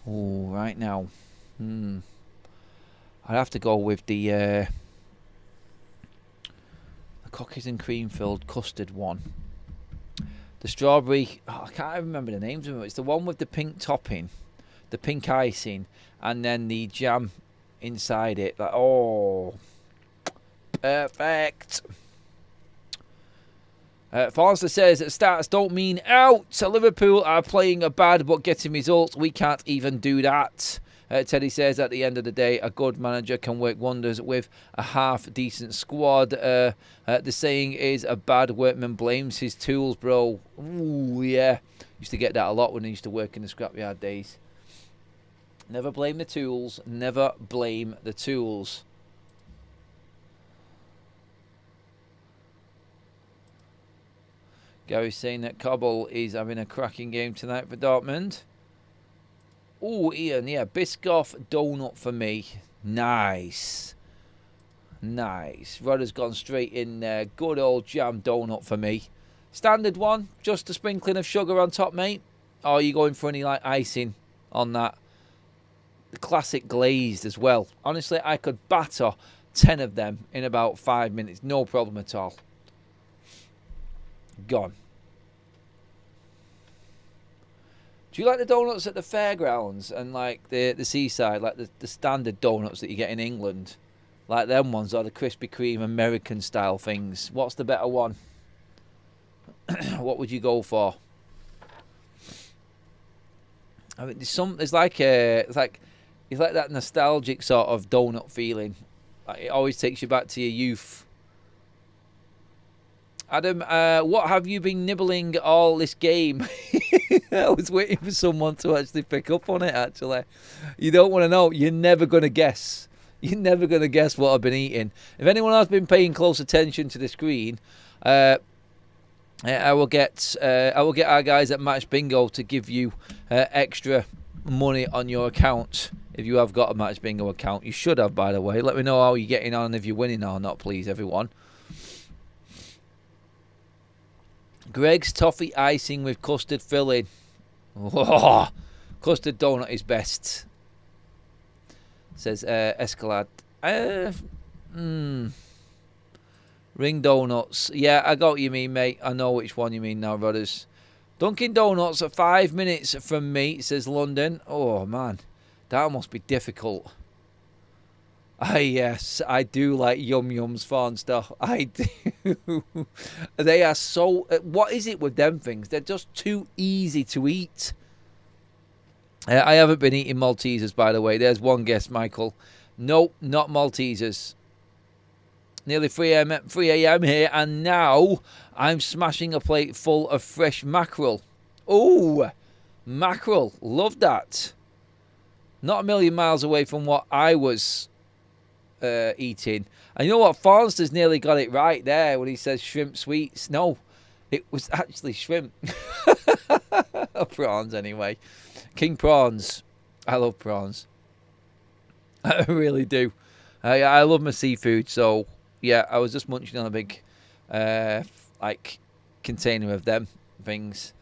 Oh, right now. I'd have to go with the cookies and cream filled custard one. The strawberry, I can't even remember the names of them. It's the one with the pink topping, the pink icing, and then the jam inside it. Like, oh, perfect. Forster says that stats don't mean out. So Liverpool are playing a bad but getting results. We can't even do that. Teddy says at the end of the day, a good manager can work wonders with a half-decent squad. The saying is a bad workman blames his tools, bro. Ooh, yeah. Used to get that a lot when I used to work in the scrapyard days. Never blame the tools. Never blame the tools. Gary's saying that Cobble is having a cracking game tonight for Dortmund. Oh, Ian, yeah, Biscoff donut for me. Nice. Nice. Rodder's gone straight in there. Good old jam donut for me. Standard one, just a sprinkling of sugar on top, mate. Or are you going for any like icing on that? The classic glazed as well. Honestly, I could batter 10 of them in about 5 minutes. No problem at all. Gone. Do you like the donuts at the fairgrounds and like the seaside, like the standard donuts that you get in England? Like them ones, or the Krispy Kreme American style things? What's the better one? What would you go for? I mean, it's like that nostalgic sort of donut feeling. Like, it always takes you back to your youth. Adam, what have you been nibbling all this game? I was waiting for someone to actually pick up on it, actually. You don't want to know. You're never going to guess. You're never going to guess what I've been eating. If anyone has been paying close attention to the screen, I will get our guys at Match Bingo to give you extra money on your account If you have got a Match Bingo account, you should have, by the way. Let me know how you're getting on, if you're winning or not, please, everyone. Greg's toffee icing with custard filling. Oh, custard donut is best, says Escalade. Ring donuts. Yeah, I got what you mean, mate. I know which one you mean now, brothers. Dunkin' Donuts at 5 minutes from me, says London. Oh, man. That must be difficult. Yes, I do like Yum Yums Fawn stuff. I do. They are so... what is it with them things? They're just too easy to eat. I haven't been eating Maltesers, by the way. There's one guess, Michael. Nope, not Maltesers. Nearly 3 a.m. here, and now I'm smashing a plate full of fresh mackerel. Oh, mackerel. Love that. Not a million miles away from what I was eating. And you know what? Farnster's nearly got it right there when he says shrimp sweets. No, it was actually shrimp. Prawns, anyway. King prawns. I love prawns. I really do. I love my seafood, so... yeah, I was just munching on a big, like, container of them things.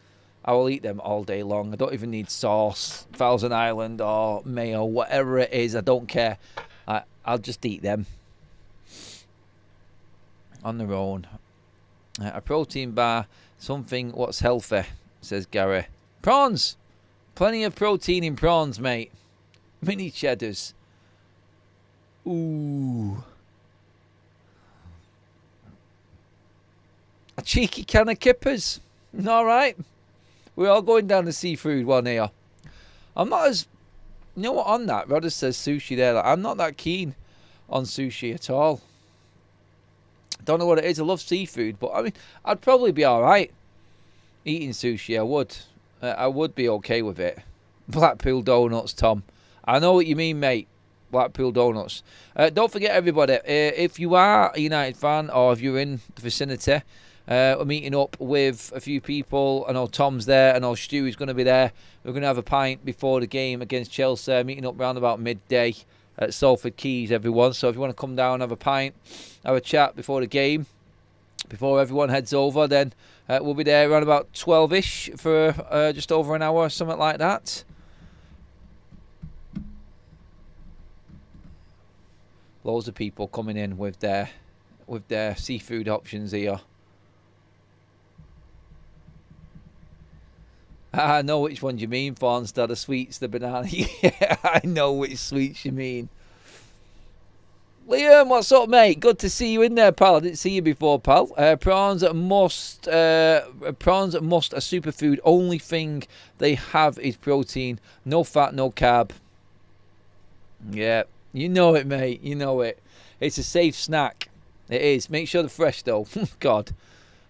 I will eat them all day long. I don't even need sauce, Thousand Island or mayo, whatever it is. I don't care. I'll just eat them on their own. A protein bar, something what's healthy, says Gary. Prawns! Plenty of protein in prawns, mate. Mini cheddars. Ooh. A cheeky can of kippers. All right. We're all going down the seafood one here. I'm not as... you know what, on that, Rodder says sushi there. Like, I'm not that keen on sushi at all. Don't know what it is. I love seafood, but I mean, I'd probably be all right eating sushi. I would. I would be okay with it. Blackpool Donuts, Tom. I know what you mean, mate. Blackpool Donuts. Don't forget, everybody, if you are a United fan or if you're in the vicinity... we're meeting up with a few people. I know Tom's there. I know Stewie's going to be there. We're going to have a pint before the game against Chelsea. Meeting up around about midday at Salford Quays, everyone. So if you want to come down, have a pint, have a chat before the game, before everyone heads over, then we'll be there around about 12-ish for just over an hour, something like that. Loads of people coming in with their seafood options here. I know which ones you mean, Farnstar. The sweets, the banana. Yeah, I know which sweets you mean. Liam, what's up, mate? Good to see you in there, pal. I didn't see you before, pal. Prawns must a superfood. Only thing they have is protein. No fat, no carb. Yeah, you know it, mate. You know it. It's a safe snack. It is. Make sure they're fresh, though. God.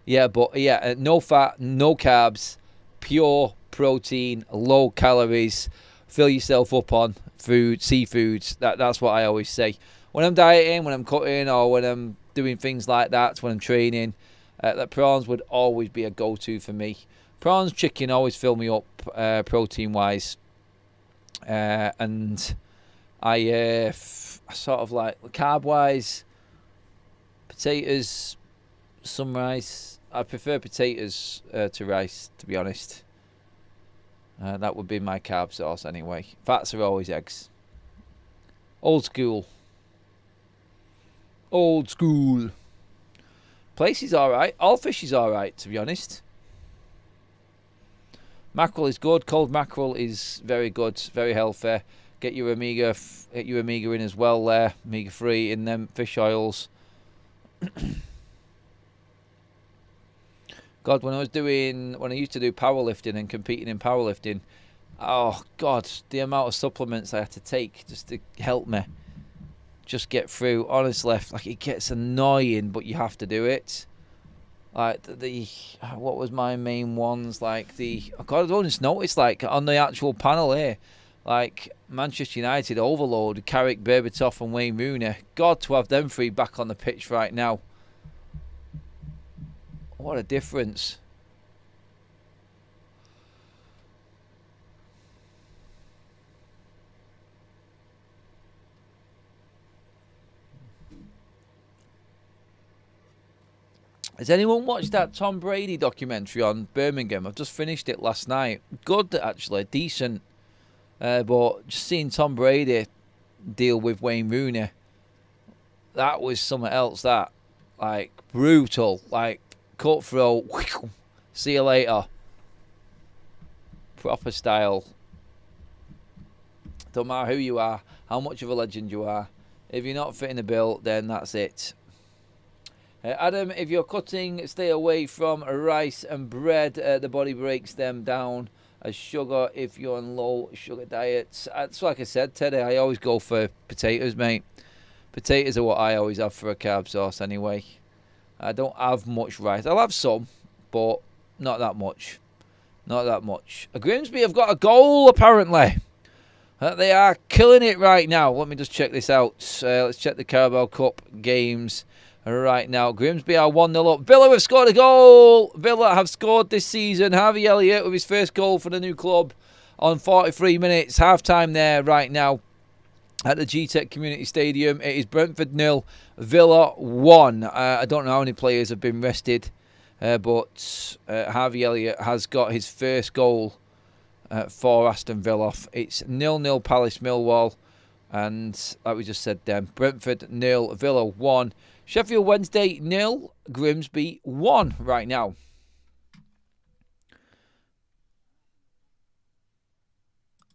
Yeah, but yeah, no fat, no carbs. Pure protein, low calories. Fill yourself up on food, seafoods. That's what I always say. When I'm dieting, when I'm cutting, or when I'm doing things like that, when I'm training, that prawns would always be a go-to for me. Prawns, chicken always fill me up protein-wise. And I sort of like, carb-wise, potatoes, some rice. I prefer potatoes to rice, to be honest. That would be my carb source anyway. Fats are always eggs. Old school. Old school. Place is alright. All fish is alright, to be honest. Mackerel is good. Cold mackerel is very good. Very healthy. Get your omega in as well there. Omega-3 in them fish oils. God, when I used to do powerlifting and competing in powerlifting, oh God, the amount of supplements I had to take just to help me just get through. Honestly, like, it gets annoying, but you have to do it. Like what was my main ones? Like God, I don't just notice, like on the actual panel here, like Manchester United overload, Carrick, Berbatov, and Wayne Rooney. God, to have them three back on the pitch right now. What a difference. Has anyone watched that Tom Brady documentary on Birmingham? I've just finished it last night. Good, actually. Decent. But just seeing Tom Brady deal with Wayne Rooney, that was something else. That, like, brutal. Like, cutthroat. See you later. Proper style. Don't matter who you are, how much of a legend you are. If you're not fitting the bill, then that's it. Adam, if you're cutting, stay away from rice and bread. The body breaks them down as sugar if you're on low sugar diets. It's like I said, Teddy, I always go for potatoes, mate. Potatoes are what I always have for a carb source anyway. I don't have much rice. I'll have some, but not that much. Not that much. Grimsby have got a goal, apparently. They are killing it right now. Let me just check this out. Let's check the Carabao Cup games right now. Grimsby are 1-0 up. Villa have scored a goal. Villa have scored this season. Harvey Elliott with his first goal for the new club on 43 minutes. Half-time there right now at the GTEC Community Stadium. It is Brentford 0, Villa 1. I don't know how many players have been rested, but Harvey Elliott has got his first goal for Aston Villa. It's 0-0 Palace Millwall. And like we just said then, Brentford 0, Villa 1. Sheffield Wednesday 0, Grimsby 1 right now.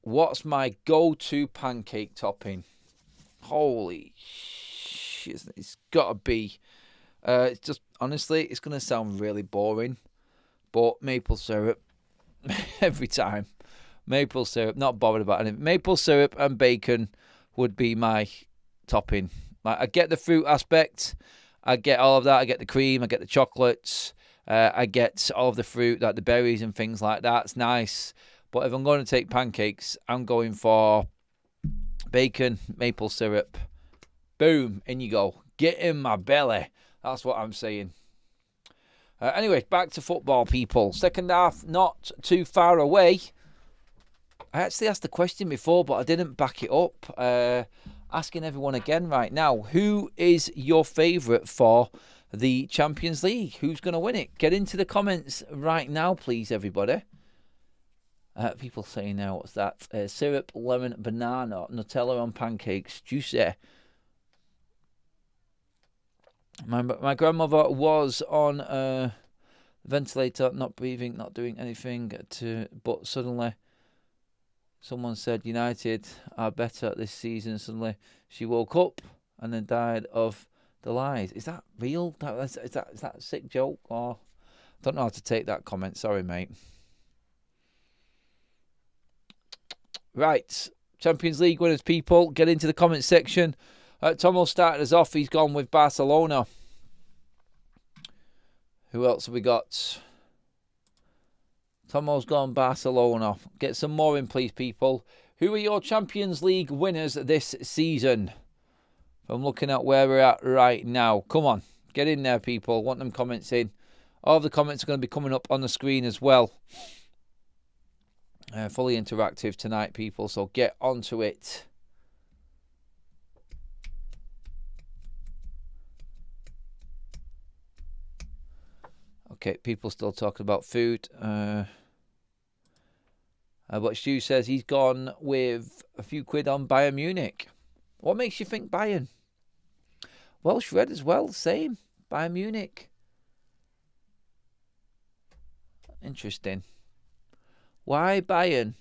What's my go-to pancake topping? Holy shit, it's got to be. It's just, honestly, it's going to sound really boring, but maple syrup every time. Maple syrup, not bothered about anything. Maple syrup and bacon would be my topping. I get the fruit aspect. I get all of that. I get the cream. I get the chocolates. I get all of the fruit, like the berries and things like that. It's nice. But if I'm going to take pancakes, I'm going for bacon, maple syrup. Boom, in you go. Get in my belly. That's what I'm saying. Anyway, back to football, people. Second half, not too far away. I actually asked the question before, but I didn't back it up. Asking everyone again right now, who is your favourite for the Champions League? Who's going to win it? Get into the comments right now, please, everybody. People saying now, what's that? Syrup, lemon, banana, Nutella on pancakes, juicy. My grandmother was on a ventilator, not breathing, not doing anything, but suddenly someone said United are better this season. Suddenly she woke up and then died of the lies. Is that real? Is that a sick joke? Or I don't know how to take that comment. Sorry, mate. Right. Champions League winners, people. Get into the comment section. Tomo started us off. He's gone with Barcelona. Who else have we got? Tomo's gone Barcelona. Get some more in, please, people. Who are your Champions League winners this season? I'm looking at where we're at right now. Come on. Get in there, people. Want them comments in. All of the comments are going to be coming up on the screen as well. Fully interactive tonight, people. So get onto it. Okay, people still talking about food. But Stu says he's gone with a few quid on Bayern Munich. What makes you think Bayern? Welsh Red as well, same. Bayern Munich. Interesting. Why Bayern?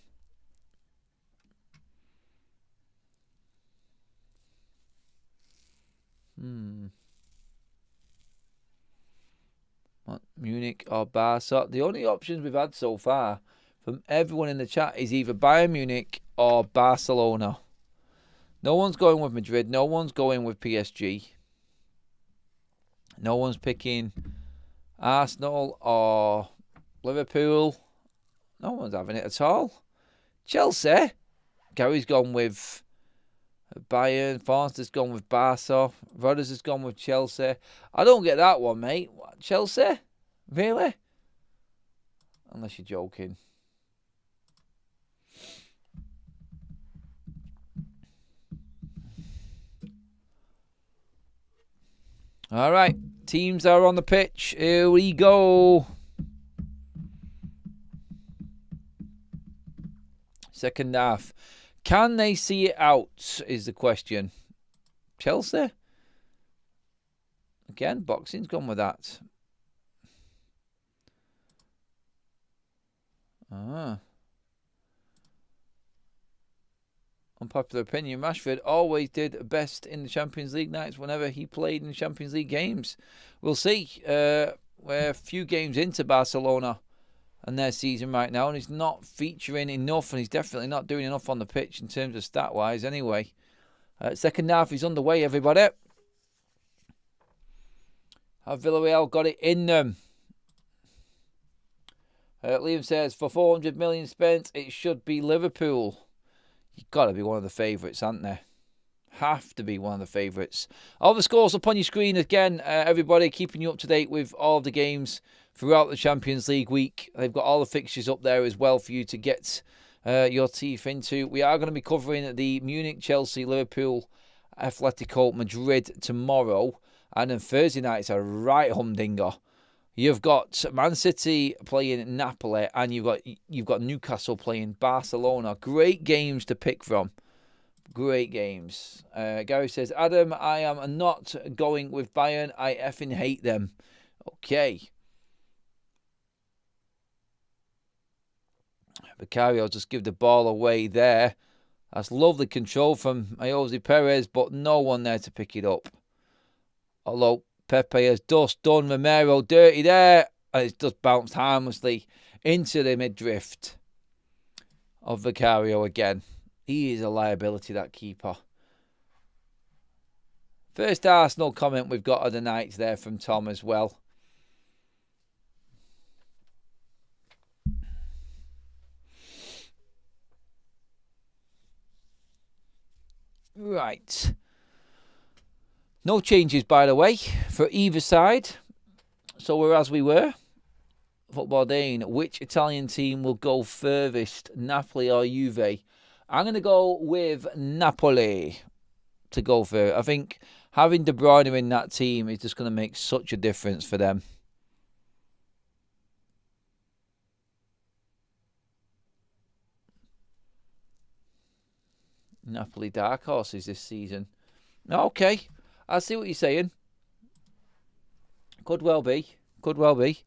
Munich or Barca. The only options we've had so far from everyone in the chat is either Bayern Munich or Barcelona. No one's going with Madrid. No one's going with PSG. No one's picking Arsenal or Liverpool. No one's having it at all. Chelsea. Gary's gone with Bayern. Forster's gone with Barca. Rodders has gone with Chelsea. I don't get that one, mate. What, Chelsea? Really? Unless you're joking. All right. Teams are on the pitch. Here we go. Second half. Can they see it out is the question. Chelsea? Again, boxing's gone with that. Unpopular opinion, Rashford always did best in the Champions League nights whenever he played in the Champions League games. We'll see. We're a few games into Barcelona and their season right now, and he's not featuring enough, and he's definitely not doing enough on the pitch in terms of stat-wise anyway. Second half is underway, everybody. Have Villarreal got it in them? Liam says, for 400 million spent, it should be Liverpool. You've got to be one of the favourites, haven't they? Have to be one of the favourites. All the scores up on your screen again, everybody, keeping you up to date with all of the games throughout the Champions League week. They've got all the fixtures up there as well for you to get your teeth into. We are going to be covering the Munich, Chelsea, Liverpool, Atletico Madrid tomorrow. And then Thursday night, it's a right humdinger. You've got Man City playing Napoli, and you've got Newcastle playing Barcelona. Great games to pick from. Great games. Gary says, Adam, I am not going with Bayern. I effing hate them. Okay. Vicario just give the ball away there. That's lovely control from Jose Perez, but no one there to pick it up. Although Pepe has just done Romero dirty there, and it's just bounced harmlessly into the midriff of Vicario again. He is a liability, that keeper. First Arsenal comment we've got of the night there from Tom as well. Right. No changes, by the way, for either side. So we're as we were. Football Dane, which Italian team will go furthest, Napoli or Juve? I'm going to go with Napoli to go further. I think having De Bruyne in that team is just going to make such a difference for them. Napoli dark horses this season. Okay. I see what you're saying. Could well be. Could well be.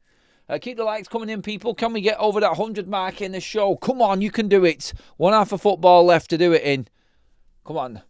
Keep the likes coming in, people. Can we get over that 100 mark in the show? Come on, you can do it. One half of football left to do it in. Come on.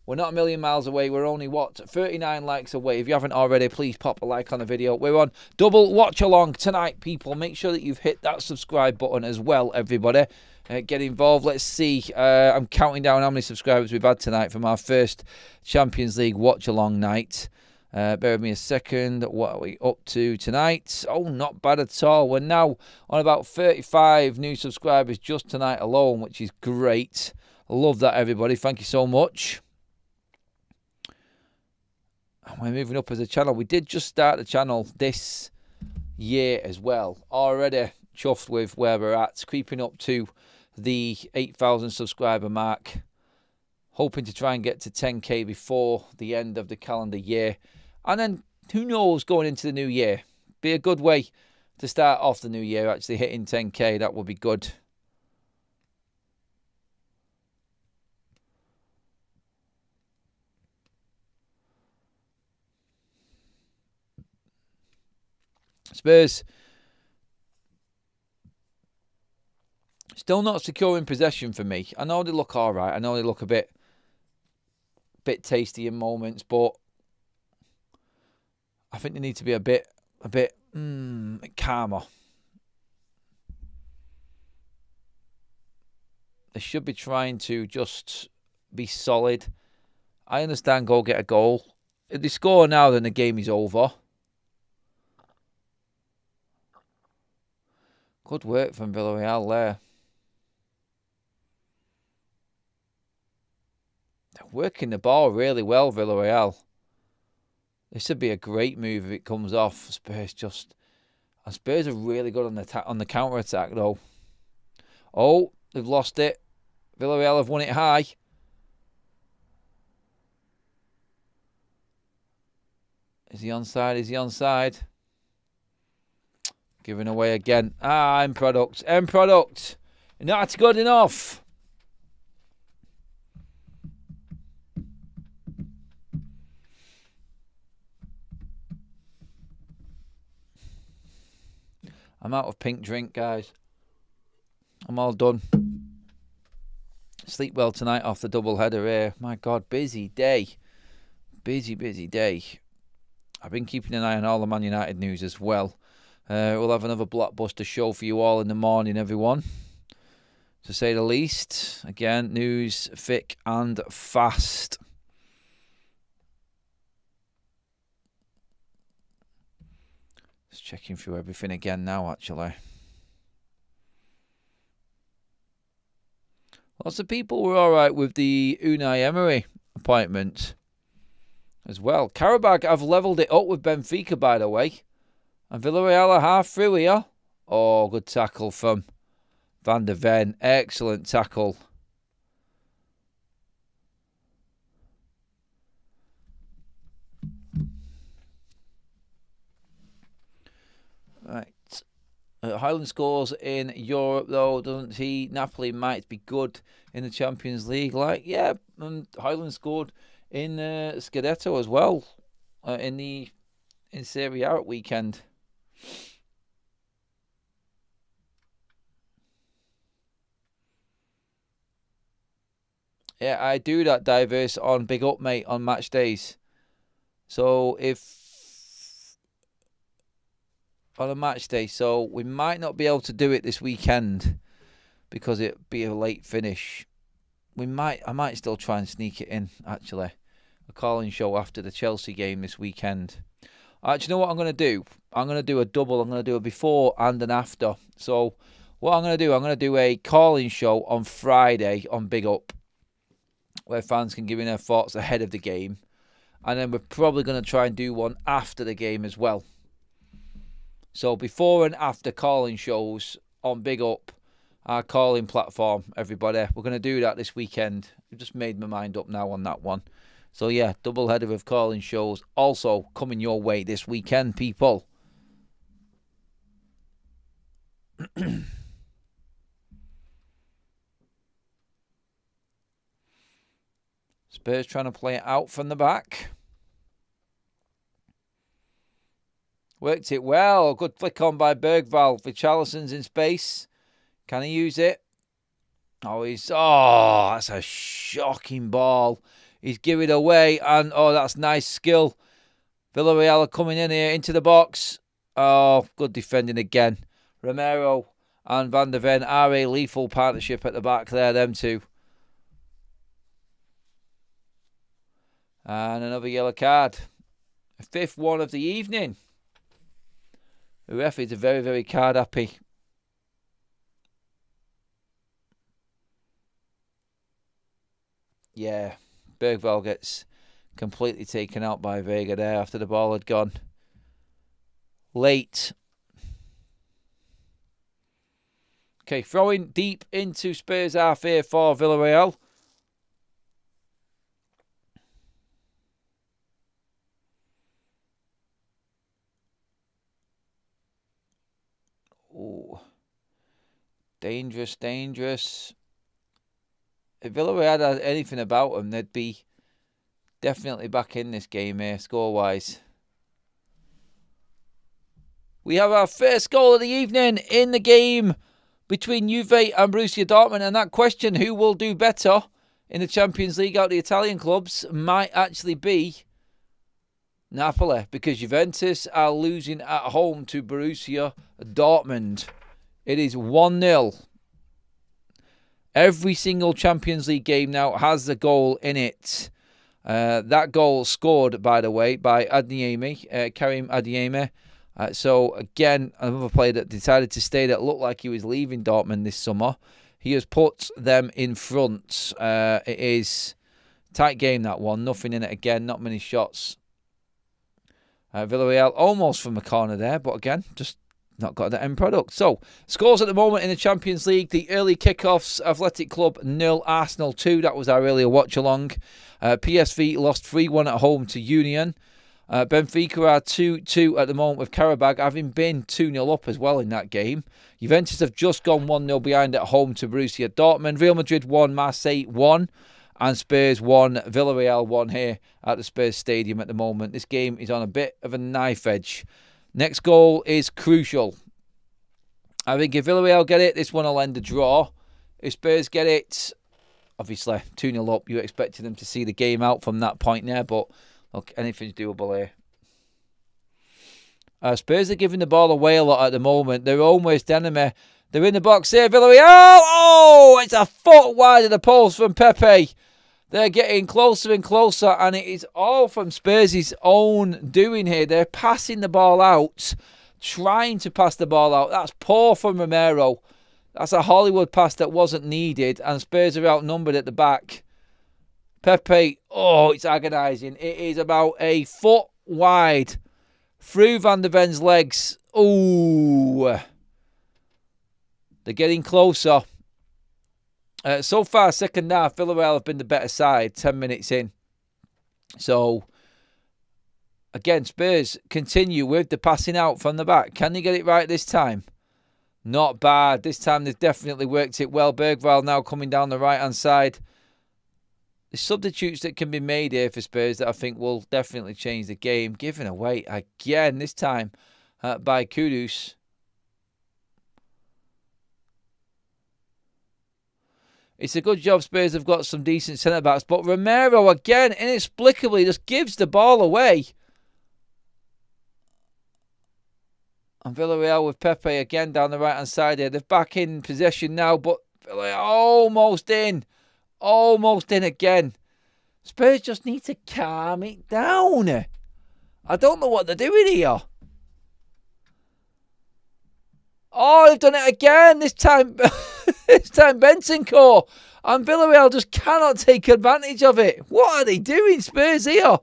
We're not a million miles away. We're only, 39 likes away. If you haven't already, please pop a like on the video. We're on double watch along tonight, people. Make sure that you've hit that subscribe button as well, everybody. Get involved. Let's see. I'm counting down how many subscribers we've had tonight from our first Champions League watch-along night. Bear with me a second. What are we up to tonight? Oh, not bad at all. We're now on about 35 new subscribers just tonight alone, which is great. I love that, everybody. Thank you so much. And we're moving up as a channel. We did just start the channel this year as well. Already chuffed with where we're at. Creeping up to the 8,000 subscriber mark. Hoping to try and get to 10k before the end of the calendar year. And then, who knows, going into the new year. Be a good way to start off the new year, actually hitting 10k. That would be good. Spurs still not securing possession for me. I know they look all right. I know they look a bit tasty in moments, but I think they need to be a bit calmer. They should be trying to just be solid. I understand go get a goal. If they score now, then the game is over. Good work from Villarreal there. They're working the ball really well, Villarreal. This would be a great move if it comes off. Spurs are really good on the counter attack though. Oh, they've lost it. Villarreal have won it high. Is he onside? Is he onside? Giving away again. End product. End product. Not good enough. I'm out of pink drink, guys. I'm all done. Sleep well tonight off the double header here. My God, busy day. Busy day. I've been keeping an eye on all the Man United news as well. We'll have another blockbuster show for you all in the morning, everyone. To say the least. Again, news thick and fast. Just checking through everything again now, actually. Lots of people were alright with the Unai Emery appointment as well. Karabag have levelled it up with Benfica, by the way. And Villarreal are half through here. Oh, good tackle from Van der Ven. Excellent tackle. Right. Highland scores in Europe, though, doesn't he? Napoli might be good in the Champions League. And Highland scored in Scudetto as well in Serie A at weekend. Yeah, I do that diverse on Big Up, mate, on match days. So on a match day, so we might not be able to do it this weekend because it'd be a late finish. I might still try and sneak it in, actually. A call-in show after the Chelsea game this weekend. Actually, you know what I'm going to do? I'm going to do a double. I'm going to do a before and an after. So what I'm going to do a call-in show on Friday on Big Up, where fans can give me their thoughts ahead of the game. And then we're probably going to try and do one after the game as well. So before and after calling shows on Big Up, our calling platform, everybody. We're going to do that this weekend. I've just made my mind up now on that one. So yeah, double header of calling shows also coming your way this weekend, people. Spurs trying to play it out from the back. Worked it well. Good flick on by Bergvall. Richarlison's in space. Can he use it? That's a shocking ball. He's giving it away. And, that's nice skill. Villarreal are coming in here into the box. Oh, good defending again. Romero and Van der Ven are a lethal partnership at the back there, them two. And another yellow card. A fifth one of the evening. The referees are very, very card happy. Yeah, Bergvall gets completely taken out by Vega there after the ball had gone late. Okay, throwing deep into Spurs half here for Villarreal. Oh, dangerous. If Villarreal had anything about them, they'd be definitely back in this game here, score-wise. We have our first goal of the evening in the game between Juve and Borussia Dortmund. And that question, who will do better in the Champions League out of the Italian clubs, might actually be Napoli, because Juventus are losing at home to Borussia Dortmund. It is 1-0. Every single Champions League game now has a goal in it. That goal scored, by the way, by Karim Adeyemi. So, again, another player that decided to stay that looked like he was leaving Dortmund this summer. He has put them in front. It is a tight game, that one. Nothing in it again. Not many shots. Villarreal almost from the corner there, but again, just not got the end product. So, scores at the moment in the Champions League. The early kickoffs, Athletic Club 0, Arsenal 2. That was our earlier watch-along. PSV lost 3-1 at home to Union. Benfica are 2-2 at the moment with Karabag, having been 2-0 up as well in that game. Juventus have just gone 1-0 behind at home to Borussia Dortmund. Real Madrid 1, Marseille 1, and Spurs 1, Villarreal 1 here at the Spurs Stadium at the moment. This game is on a bit of a knife edge. Next goal is crucial. I think if Villarreal get it, this one will end a draw. If Spurs get it, obviously 2-0 up, you expected them to see the game out from that point there, but look, anything's doable here. Spurs are giving the ball away a lot at the moment. Their own worst enemy. They're in the box here. Villarreal. Oh, it's a foot wide of the post from Pepe. They're getting closer and closer, and it is all from Spurs' own doing here. They're passing the ball out, trying to pass the ball out. That's poor from Romero. That's a Hollywood pass that wasn't needed, and Spurs are outnumbered at the back. Pepe, oh, it's agonising. It is about a foot wide through Van de Ven's legs. Ooh. They're getting closer. So far, second half, Villarreal have been the better side, 10 minutes in. So, again, Spurs continue with the passing out from the back. Can they get it right this time? Not bad. This time they've definitely worked it well. Bergwijn now coming down the right-hand side. The substitutes that can be made here for Spurs that I think will definitely change the game. Given away again, this time by Kudus. It's a good job Spurs have got some decent centre-backs. But Romero, again, inexplicably just gives the ball away. And Villarreal with Pepe again down the right-hand side here. They're back in possession now, but Villarreal almost in. Almost in again. Spurs just need to calm it down. I don't know what they're doing here. Oh, they've done it again. This time, Bentancur. And Villarreal just cannot take advantage of it. What are they doing, Spurs here?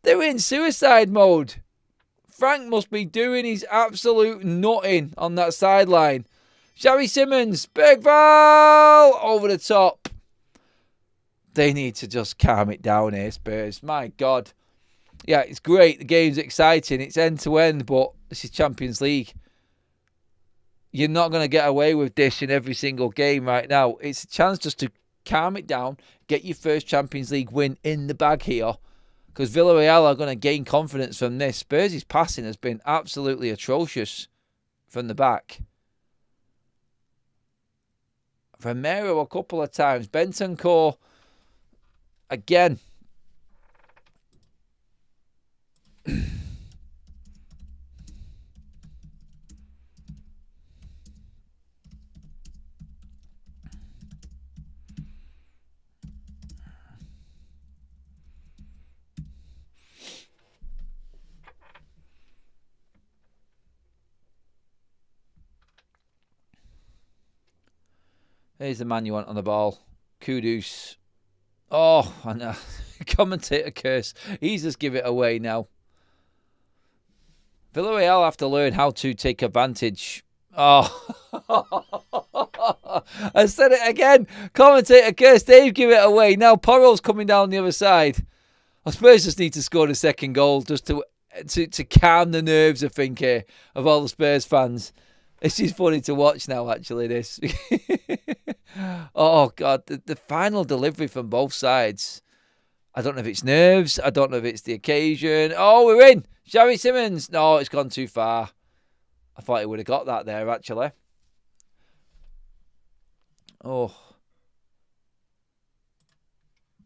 They're in suicide mode. Frank must be doing his absolute nutting on that sideline. Xavi Simons, Bergwijn over the top. They need to just calm it down here, Spurs. My God. Yeah, it's great. The game's exciting. It's end-to-end, but this is Champions League. You're not going to get away with this in every single game right now. It's a chance just to calm it down, get your first Champions League win in the bag here, because Villarreal are going to gain confidence from this. Spurs' passing has been absolutely atrocious from the back. Romero a couple of times. Bentancur again. Here's the man you want on the ball. Kudus. Oh, and commentator curse. He's just give it away now. Villarreal have to learn how to take advantage. Oh. I said it again. Commentator curse. They've give it away. Now Porro's coming down the other side. I suppose just need to score the second goal just to calm the nerves, I think, here, of all the Spurs fans. This is funny to watch now, actually, this. Oh, God. The final delivery from both sides. I don't know if it's nerves. I don't know if it's the occasion. Oh, we're in. Xavi Simons. No, it's gone too far. I thought he would have got that there, actually. Oh.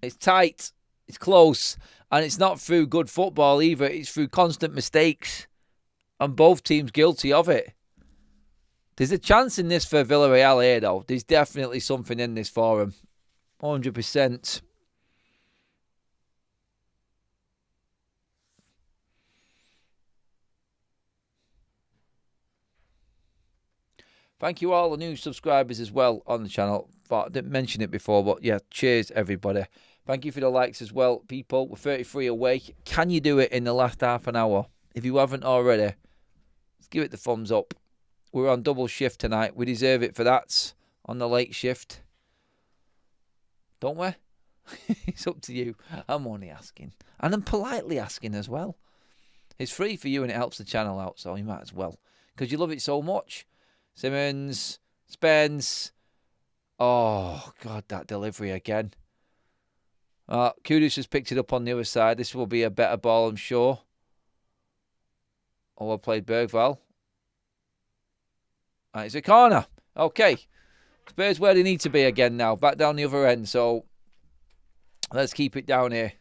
It's tight. It's close. And it's not through good football either. It's through constant mistakes. And both teams guilty of it. There's a chance in this for Villarreal here, though. There's definitely something in this for them. 100%. Thank you all the new subscribers as well on the channel. I didn't mention it before, but yeah, cheers everybody. Thank you for the likes as well, people. We're 33 away. Can you do it in the last half an hour? If you haven't already, let's give it the thumbs up. We're on double shift tonight. We deserve it for that on the late shift. Don't we? It's up to you. I'm only asking. And I'm politely asking as well. It's free for you and it helps the channel out, so you might as well. Because you love it so much. Simmons, Spence. Oh, God, that delivery again. Kudus has picked it up on the other side. This will be a better ball, I'm sure. Oh, well played, Bergvall. It's a corner. Okay. Spurs where they need to be again now. Back down the other end. So let's keep it down here.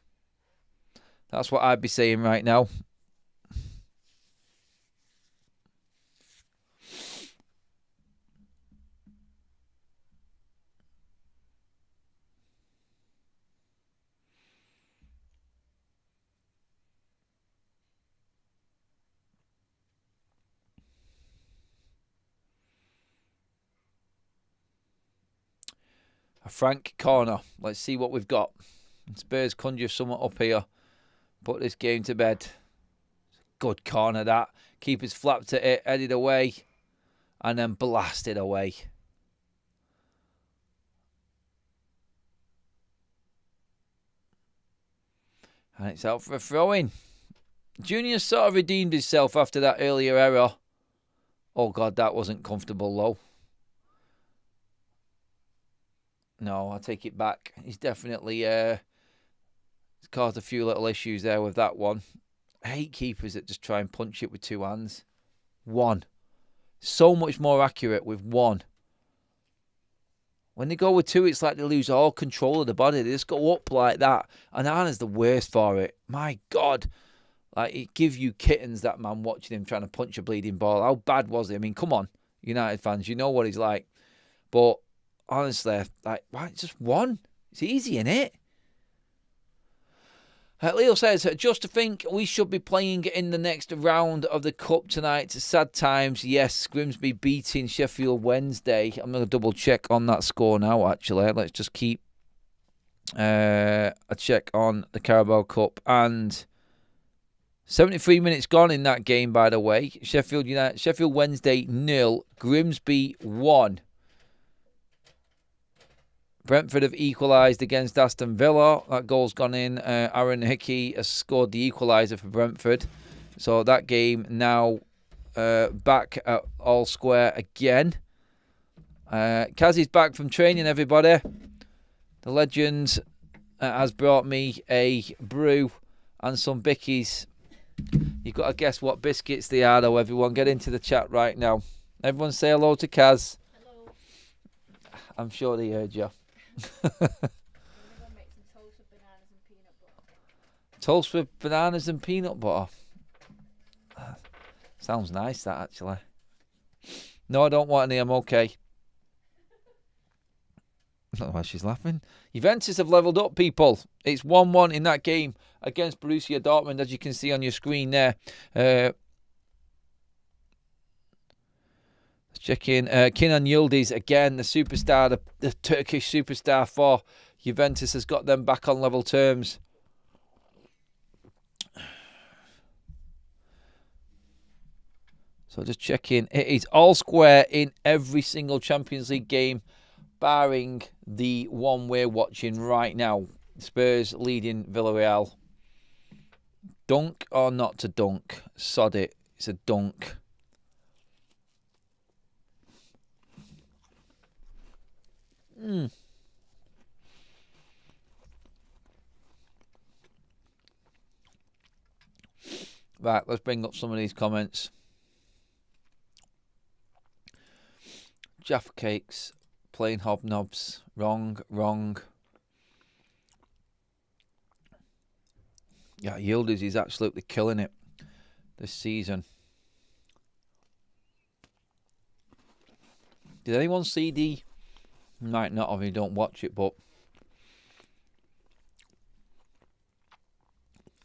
That's what I'd be saying right now. A frank corner. Let's see what we've got. Spurs conjure something up here. Put this game to bed. Good corner, that. Keeper's flapped at it, headed away, and then blasted away. And it's out for a throw-in. Junior sort of redeemed himself after that earlier error. Oh, God, that wasn't comfortable, though. No, I'll take it back. He's definitely caused a few little issues there with that one. I hate keepers that just try and punch it with two hands. One. So much more accurate with one. When they go with two, it's like they lose all control of the body. They just go up like that. And Arna's the worst for it. My God. Like, it gives you kittens, that man, watching him trying to punch a bleeding ball. How bad was it? I mean, come on, United fans. You know what he's like. But honestly, like, why just one? It's easy, innit? Leo says, just to think we should be playing in the next round of the Cup tonight. Sad times. Yes, Grimsby beating Sheffield Wednesday. I'm going to double check on that score now, actually. Let's just keep a check on the Carabao Cup. And 73 minutes gone in that game, by the way. Sheffield Wednesday 0, Grimsby 1. Brentford have equalised against Aston Villa. That goal's gone in. Aaron Hickey has scored the equaliser for Brentford. So that game now back at all square again. Kazzy's back from training, everybody. The legend has brought me a brew and some bickies. You've got to guess what biscuits they are, though, everyone. Get into the chat right now. Everyone say hello to Kaz. Hello. I'm sure they heard you. Toast with bananas and peanut butter. Sounds nice, that, actually. No, I don't want any. I'm okay. I don't know why she's laughing. Juventus have levelled up, people. It's 1-1 in that game against Borussia Dortmund, as you can see on your screen there. Let's check in. Kenan Yildiz, again, the superstar, the Turkish superstar for Juventus, has got them back on level terms. So just check in. It is all square in every single Champions League game, barring the one we're watching right now. Spurs leading Villarreal. Dunk or not to dunk? Sod it. It's a dunk. Right, let's bring up some of these comments. Jaffa Cakes, plain hobnobs. Wrong. Yeah, Yildiz is absolutely killing it this season. Did anyone see the... Might not have, you don't watch it, but...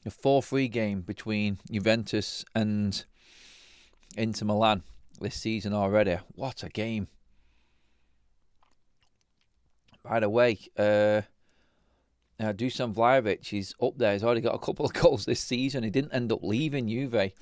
the 4-3 game between Juventus and Inter Milan this season already. What a game. By the way, Dusan Vlahovic is up there. He's already got a couple of goals this season. He didn't end up leaving Juve.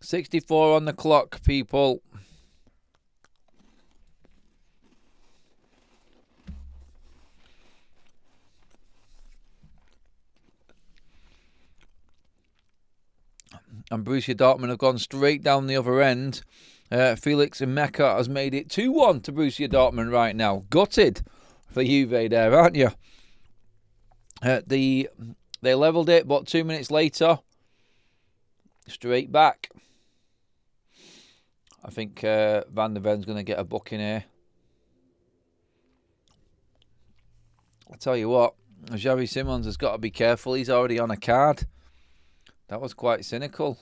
64 on the clock, people. And Borussia Dortmund have gone straight down the other end. Felix Meka has made it 2-1 to Borussia Dortmund right now. Gutted for Juve there, aren't you? They levelled it, but 2 minutes later, straight back. I think Van der Ven's going to get a booking here. I tell you what, Xavi Simons has got to be careful. He's already on a card. That was quite cynical.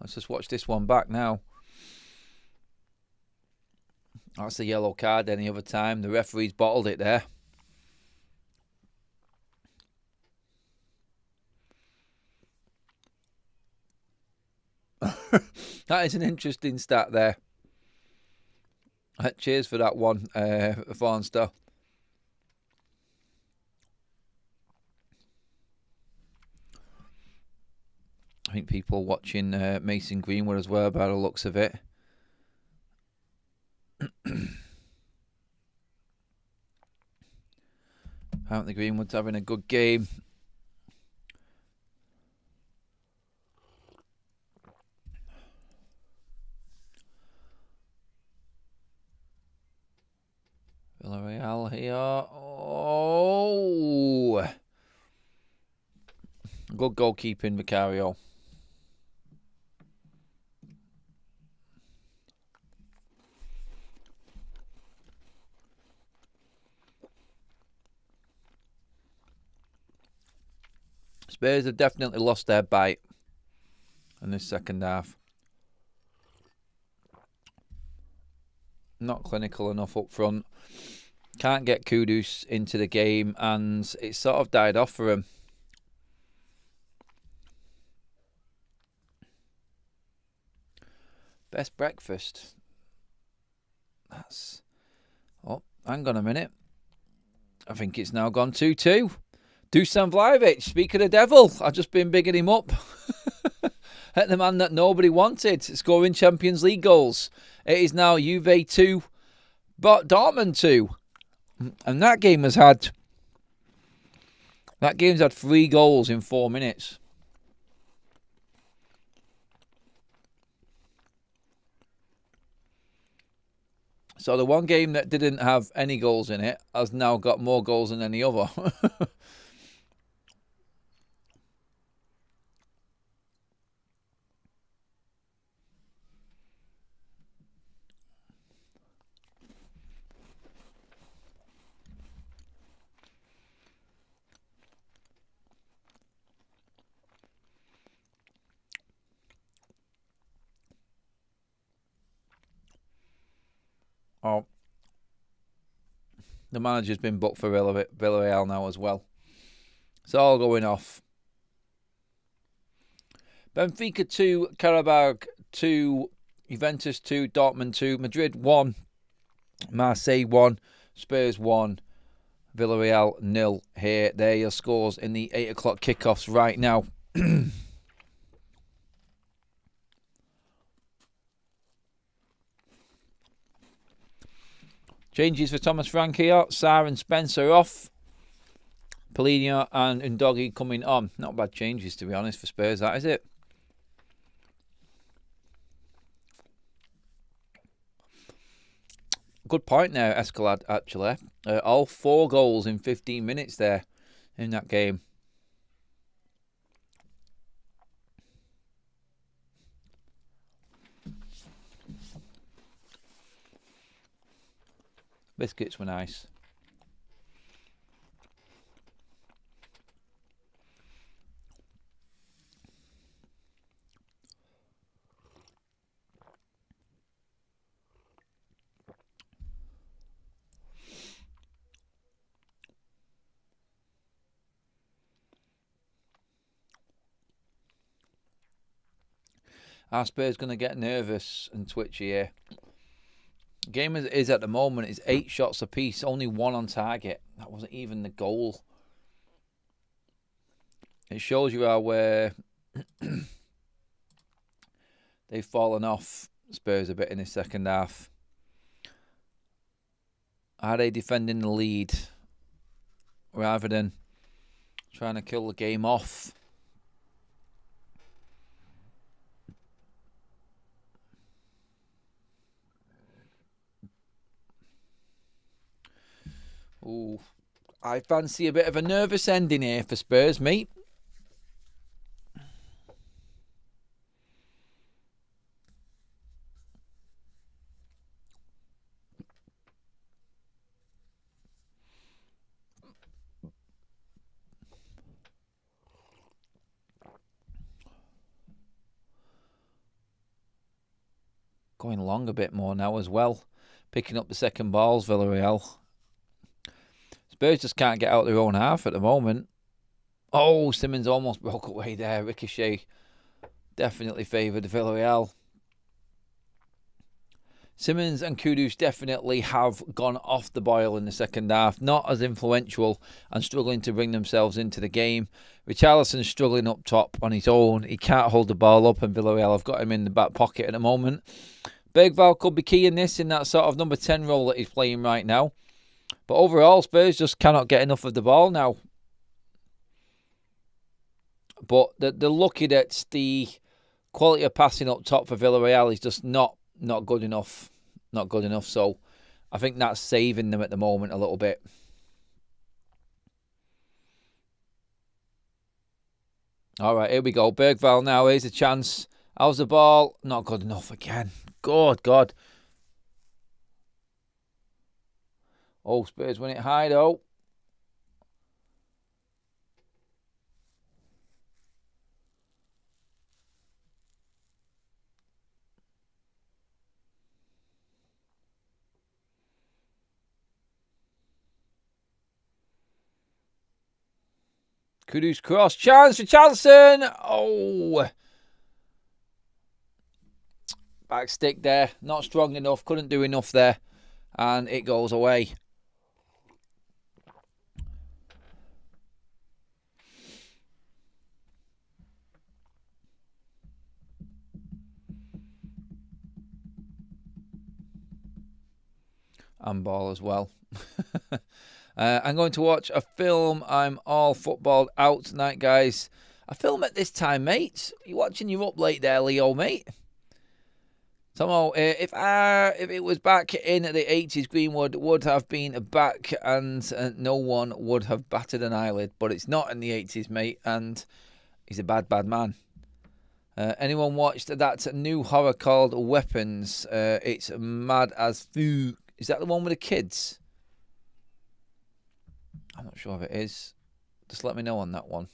Let's just watch this one back now. That's a yellow card any other time. The referee's bottled it there. That is an interesting stat there. Cheers for that one, Farnster. I think people watching Mason Greenwood as well by the looks of it. Apparently Greenwood's having a good game. Villarreal here. Oh! Good goalkeeping, Vicario. Spurs have definitely lost their bite in this second half. Not clinical enough up front. Can't get Kudus into the game, and it sort of died off for him. Best breakfast. That's... Oh, hang on a minute. I think it's now gone 2-2. Dusan Vlahovic, speak of the devil. I've just been bigging him up. At the man that nobody wanted, scoring Champions League goals. It is now Juve 2, but Dortmund 2. And that game's had 3 goals in 4 minutes. So the one game that didn't have any goals in it has now got more goals than any other. Oh, the manager's been booked for Villarreal now as well. It's all going off. Benfica 2, Karabakh 2, Juventus 2, Dortmund 2, Madrid 1, Marseille 1, Spurs 1, Villarreal 0 here. There are your scores in the 8 o'clock kickoffs right now. Changes for Thomas Frank here. Sarr and Spencer off. Polina and Undogi coming on. Not bad changes, to be honest, for Spurs, that is it. Good point there, Escalade, actually. All 4 goals in 15 minutes there in that game. Biscuits were nice. As Spurs going to get nervous and twitchy here. The game is at the moment is 8 shots apiece, only 1 on target. That wasn't even the goal It shows you how they've fallen off Spurs a bit in the second half. Are they defending the lead rather than trying to kill the game off? Ooh, I fancy a bit of a nervous ending here for Spurs, mate. Going long a bit more now as well. Picking up the second balls, Villarreal. Spurs just can't get out their own half at the moment. Oh, Simmons almost broke away there. Ricochet definitely favoured Villarreal. Simmons and Kudus definitely have gone off the boil in the second half. Not as influential and struggling to bring themselves into the game. Richarlison's struggling up top on his own. He can't hold the ball up, and Villarreal have got him in the back pocket at the moment. Bergvall could be key in this, in that sort of number 10 role that he's playing right now. But overall, Spurs just cannot get enough of the ball now. But they're lucky that the quality of passing up top for Villarreal is just not good enough. Not good enough. So I think that's saving them at the moment a little bit. All right, here we go. Bergvall now. Here's a chance. How's the ball? Not good enough again. Good God. Oh, Spurs win it high though. Kudus cross. Chance for Richarlison. Oh. Back stick there. Not strong enough. Couldn't do enough there. And it goes away. And ball as well. I'm going to watch a film. I'm all footballed out tonight, guys. A film at this time, mate. You watching? You up late there, Leo, mate? Somehow, if it was back in the 80s, Greenwood would have been back and no one would have batted an eyelid. But it's not in the 80s, mate, and he's a bad, bad man. Anyone watched that new horror called Weapons? It's mad as foo. Is that the one with the kids? I'm not sure if it is. Just let me know on that one.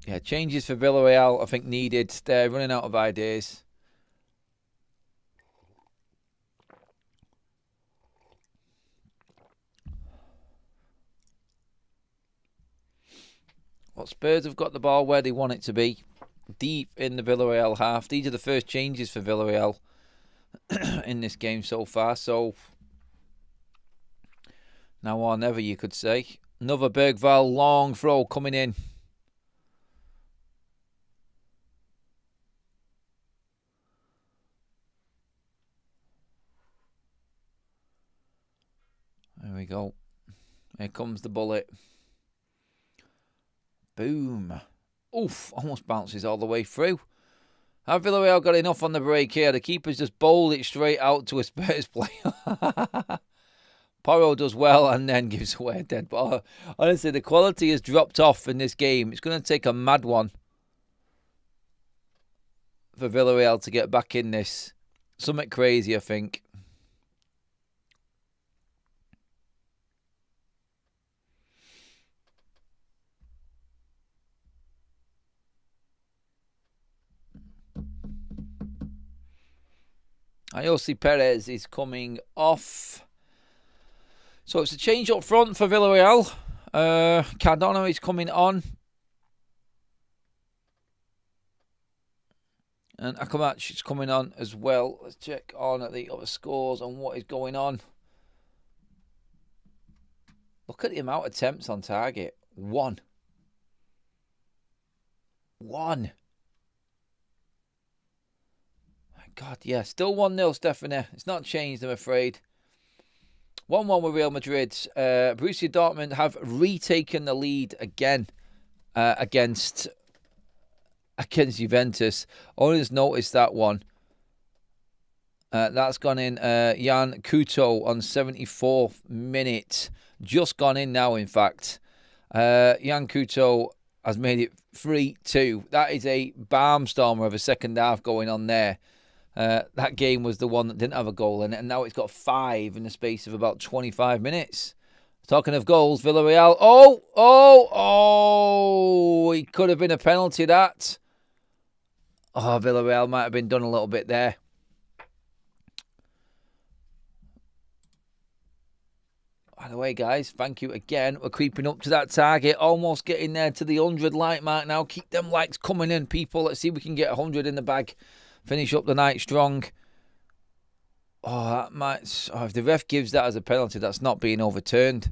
Yeah, changes for Villarreal, I think, needed. They're running out of ideas. Well, Spurs have got the ball where they want it to be. Deep in the Villarreal half. These are the first changes for Villarreal in this game so far. So, now or never, you could say. Another Bergvall long throw coming in. There we go. Here comes the bullet. Boom. Oof, almost bounces all the way through. Have Villarreal got enough on the break here? The keeper's just bowled it straight out to a Spurs player. Porro does well and then gives away a dead ball. Honestly, the quality has dropped off in this game. It's going to take a mad one for Villarreal to get back in this. Something crazy, I think. Jose Perez is coming off. So it's a change up front for Villarreal. Cardona is coming on. And Akamatch is coming on as well. Let's check on the other scores and what is going on. Look at the amount of attempts on target. One. My God, yeah. Still 1-0, Stephanie. It's not changed, I'm afraid. 1-1 with Real Madrid. Borussia Dortmund have retaken the lead again against Juventus. Only just noticed that one. That's gone in. Jan Couto on 74th minute. Just gone in now, in fact. Jan Couto has made it 3-2. That is a barnstormer of a second half going on there. That game was the one that didn't have a goal in it, and now it's got 5 in the space of about 25 minutes. Talking of goals, Villarreal. It could have been a penalty, that. Oh, Villarreal might have been done a little bit there. By the way, guys, thank you again. We're creeping up to that target. Almost getting there to the 100 like mark now. Keep them likes coming in, people. Let's see if we can get 100 in the bag. Finish up the night strong. Oh, that might... Oh, if the ref gives that as a penalty, that's not being overturned.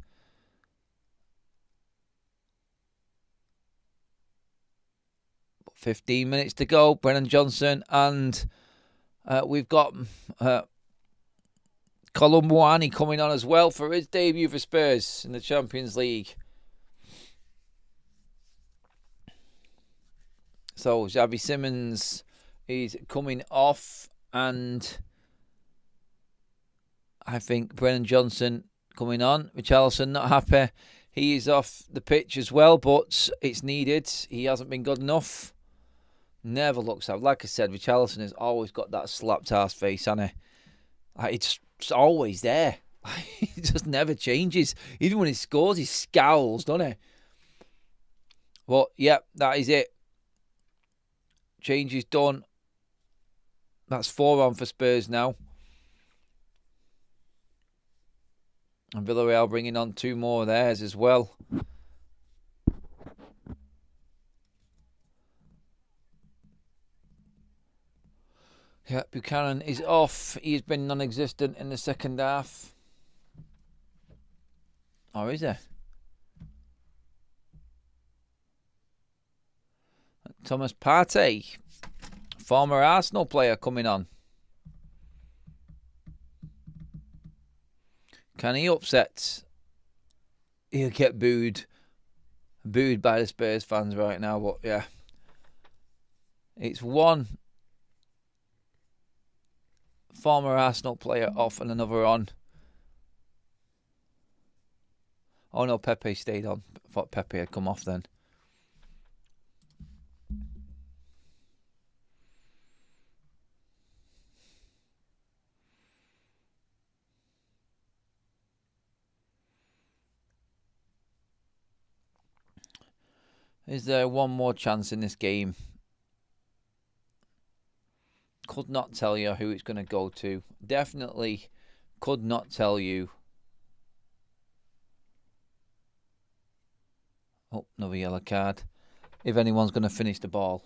But 15 minutes to go. Brennan Johnson. And we've got... Colomboani coming on as well for his debut for Spurs in the Champions League. So Xavi Simons is coming off, and I think Brennan Johnson coming on. Richarlison not happy. He is off the pitch as well, but it's needed. He hasn't been good enough. Never looks out. Like I said, Richarlison has always got that slapped ass face, hasn't he? It's always there. He just never changes. Even when he scores, he scowls, doesn't he? Well, yep, that is it. Change is done. That's 4 on for Spurs now. And Villarreal bringing on 2 more of theirs as well. Yeah, Buchanan is off. He's been non-existent in the second half. Or is he? Thomas Partey, former Arsenal player, coming on. Can he upset? He'll get booed by the Spurs fans right now, but yeah. It's one former Arsenal player off and another on. Oh no, Pepe stayed on. I thought Pepe had come off then. Is there one more chance in this game? Could not tell you who it's going to go to. Definitely could not tell you. Oh, another yellow card. If anyone's going to finish the ball.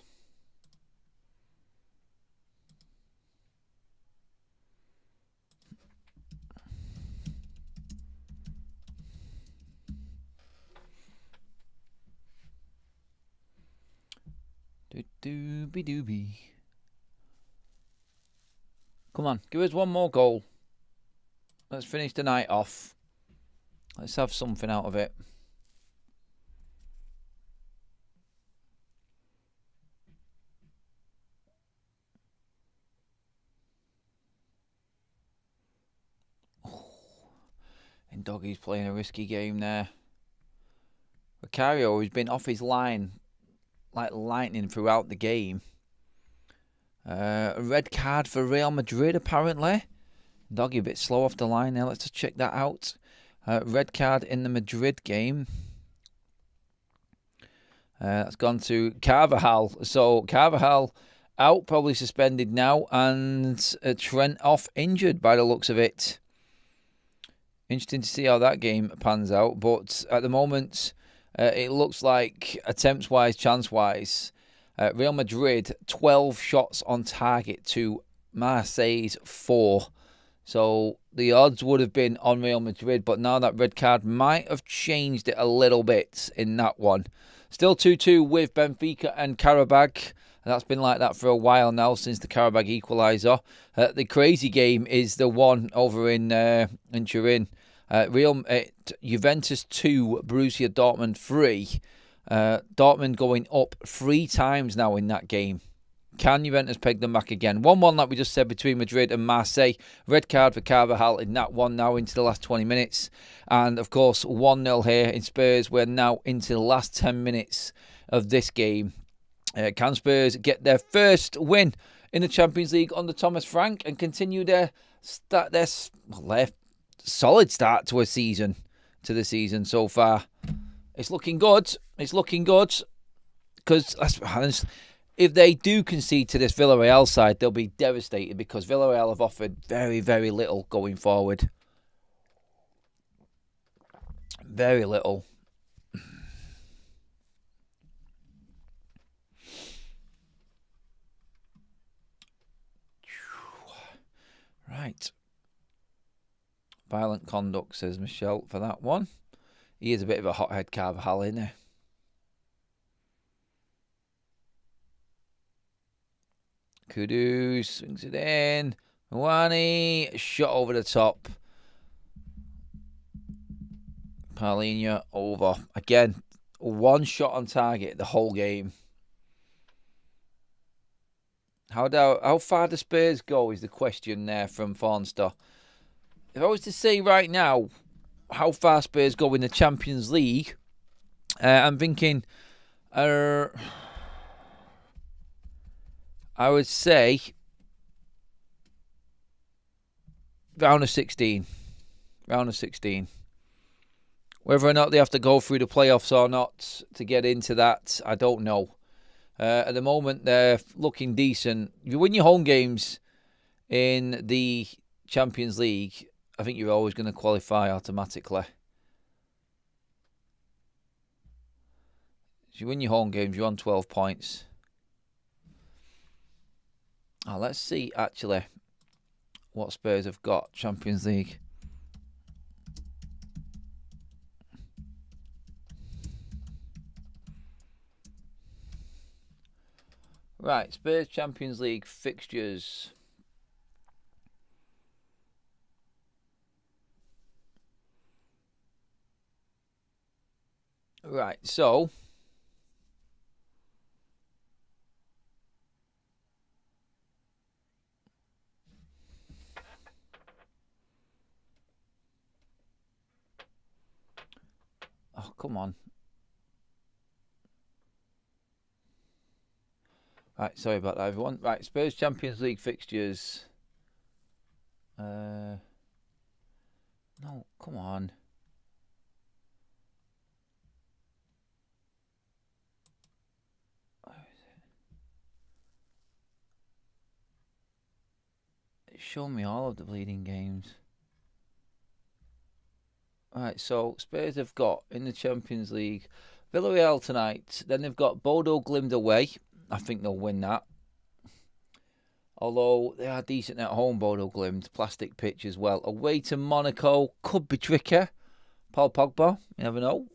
Doobie. Come on, give us one more goal. Let's finish the night off. Let's have something out of it. And Doggy's playing a risky game there. Vicario has been off his line like lightning throughout the game. A red card for Real Madrid, apparently. Doggy a bit slow off the line now. Let's just check that out. Red card in the Madrid game. That's gone to Carvajal. So Carvajal out, probably suspended now. And Trent off, injured by the looks of it. Interesting to see how that game pans out. But at the moment, it looks like attempts-wise, chance-wise, Real Madrid 12 shots on target to Marseille's 4. So the odds would have been on Real Madrid, but now that red card might have changed it a little bit in that one. Still 2-2 with Benfica and Qarabag. And that's been like that for a while now, since the Qarabag equaliser. The crazy game is the one over in Turin. Juventus 2, Borussia Dortmund 3. Dortmund going up 3 times now in that game. Can Juventus peg them back again? 1-1 like we just said between Madrid and Marseille. Red card for Carvajal in that one now into the last 20 minutes. And of course 1-0 here in Spurs. We're now into the last 10 minutes of this game. Can Spurs get their first win in the Champions League under Thomas Frank and continue their solid start to the season so far? It's looking good. It's looking good because, let's be honest, if they do concede to this Villarreal side, they'll be devastated because Villarreal have offered very, very little going forward. Very little. Right. Violent conduct, says Michelle, for that one. He is a bit of a hothead, Carvajal, isn't he? Kudus swings it in. Mwani, shot over the top. Paulinho over. Again, one shot on target the whole game. How far do Spurs go is the question there from Fawnster. If I was to say right now how far Spurs go in the Champions League, I'm thinking I would say round of 16. Round of 16. Whether or not they have to go through the playoffs or not to get into that, I don't know. At the moment, they're looking decent. If you win your home games in the Champions League, I think you're always going to qualify automatically. If you win your home games, you're on 12 points. Oh, let's see, actually, what Spurs have got. Champions League. Right, Spurs Champions League fixtures. Right, so oh, come on. Right, sorry about that, everyone. Right, Spurs Champions League fixtures. No, come on. Where is it? It's shown me all of the bleeding games. Right, so Spurs have got in the Champions League Villarreal tonight. Then they've got Bodo Glimt away. I think they'll win that. Although they are decent at home, Bodo Glimt. Plastic pitch as well. Away to Monaco. Could be tricky. Paul Pogba. You never know.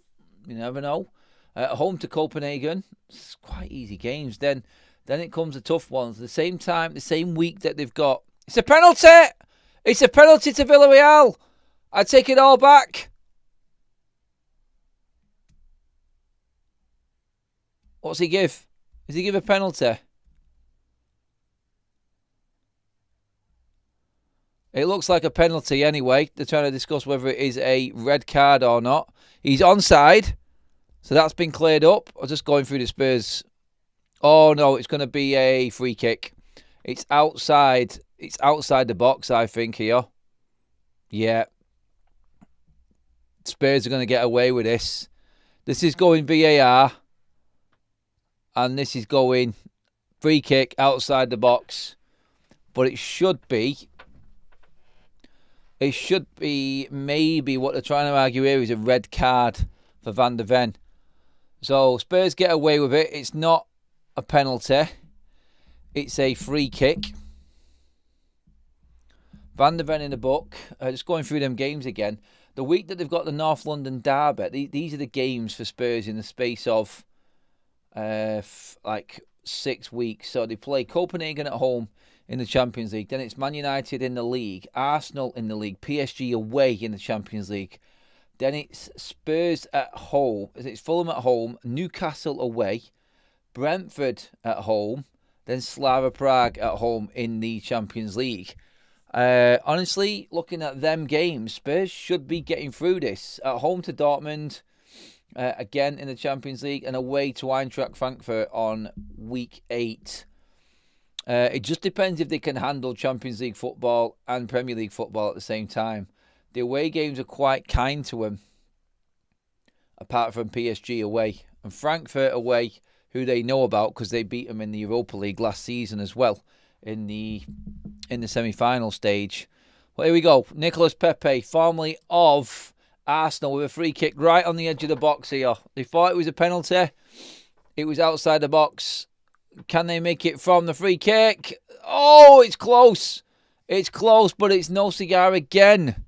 You never know. Home to Copenhagen. It's quite easy games. Then it comes the tough ones. The same time, the same week that they've got. It's a penalty! It's a penalty to Villarreal! I take it all back. What's he give? Does he give a penalty? It looks like a penalty anyway. They're trying to discuss whether it is a red card or not. He's onside. So that's been cleared up. I'm just going through the Spurs. Oh, no, it's going to be a free kick. It's outside. It's outside the box, I think, here. Yeah. Spurs are going to get away with this. This is going VAR. And this is going free kick outside the box. But it should be maybe what they're trying to argue here is a red card for Van der Ven. So Spurs get away with it. It's not a penalty. It's a free kick. Van der Ven in the book. Just going through them games again. The week that they've got the North London derby, these are the games for Spurs in the space of like 6 weeks. So they play Copenhagen at home in the Champions League. Then it's Man United in the league, Arsenal in the league, PSG away in the Champions League. Then it's Spurs at home. It's Fulham at home, Newcastle away, Brentford at home, then Slava Prague at home in the Champions League. Honestly, looking at them games, Spurs should be getting through this. At home to Dortmund, again in the Champions League, and away to Eintracht Frankfurt on week 8. It just depends if they can handle Champions League football and Premier League football at the same time. The away games are quite kind to them, apart from PSG away. And Frankfurt away, who they know about because they beat them in the Europa League last season as well, in the semi-final stage. Well, here we go. Nicolas Pepe, formerly of Arsenal, with a free kick right on the edge of the box here. They thought it was a penalty. It was outside the box. Can they make it from the free kick? Oh, it's close. It's close, but it's no cigar again.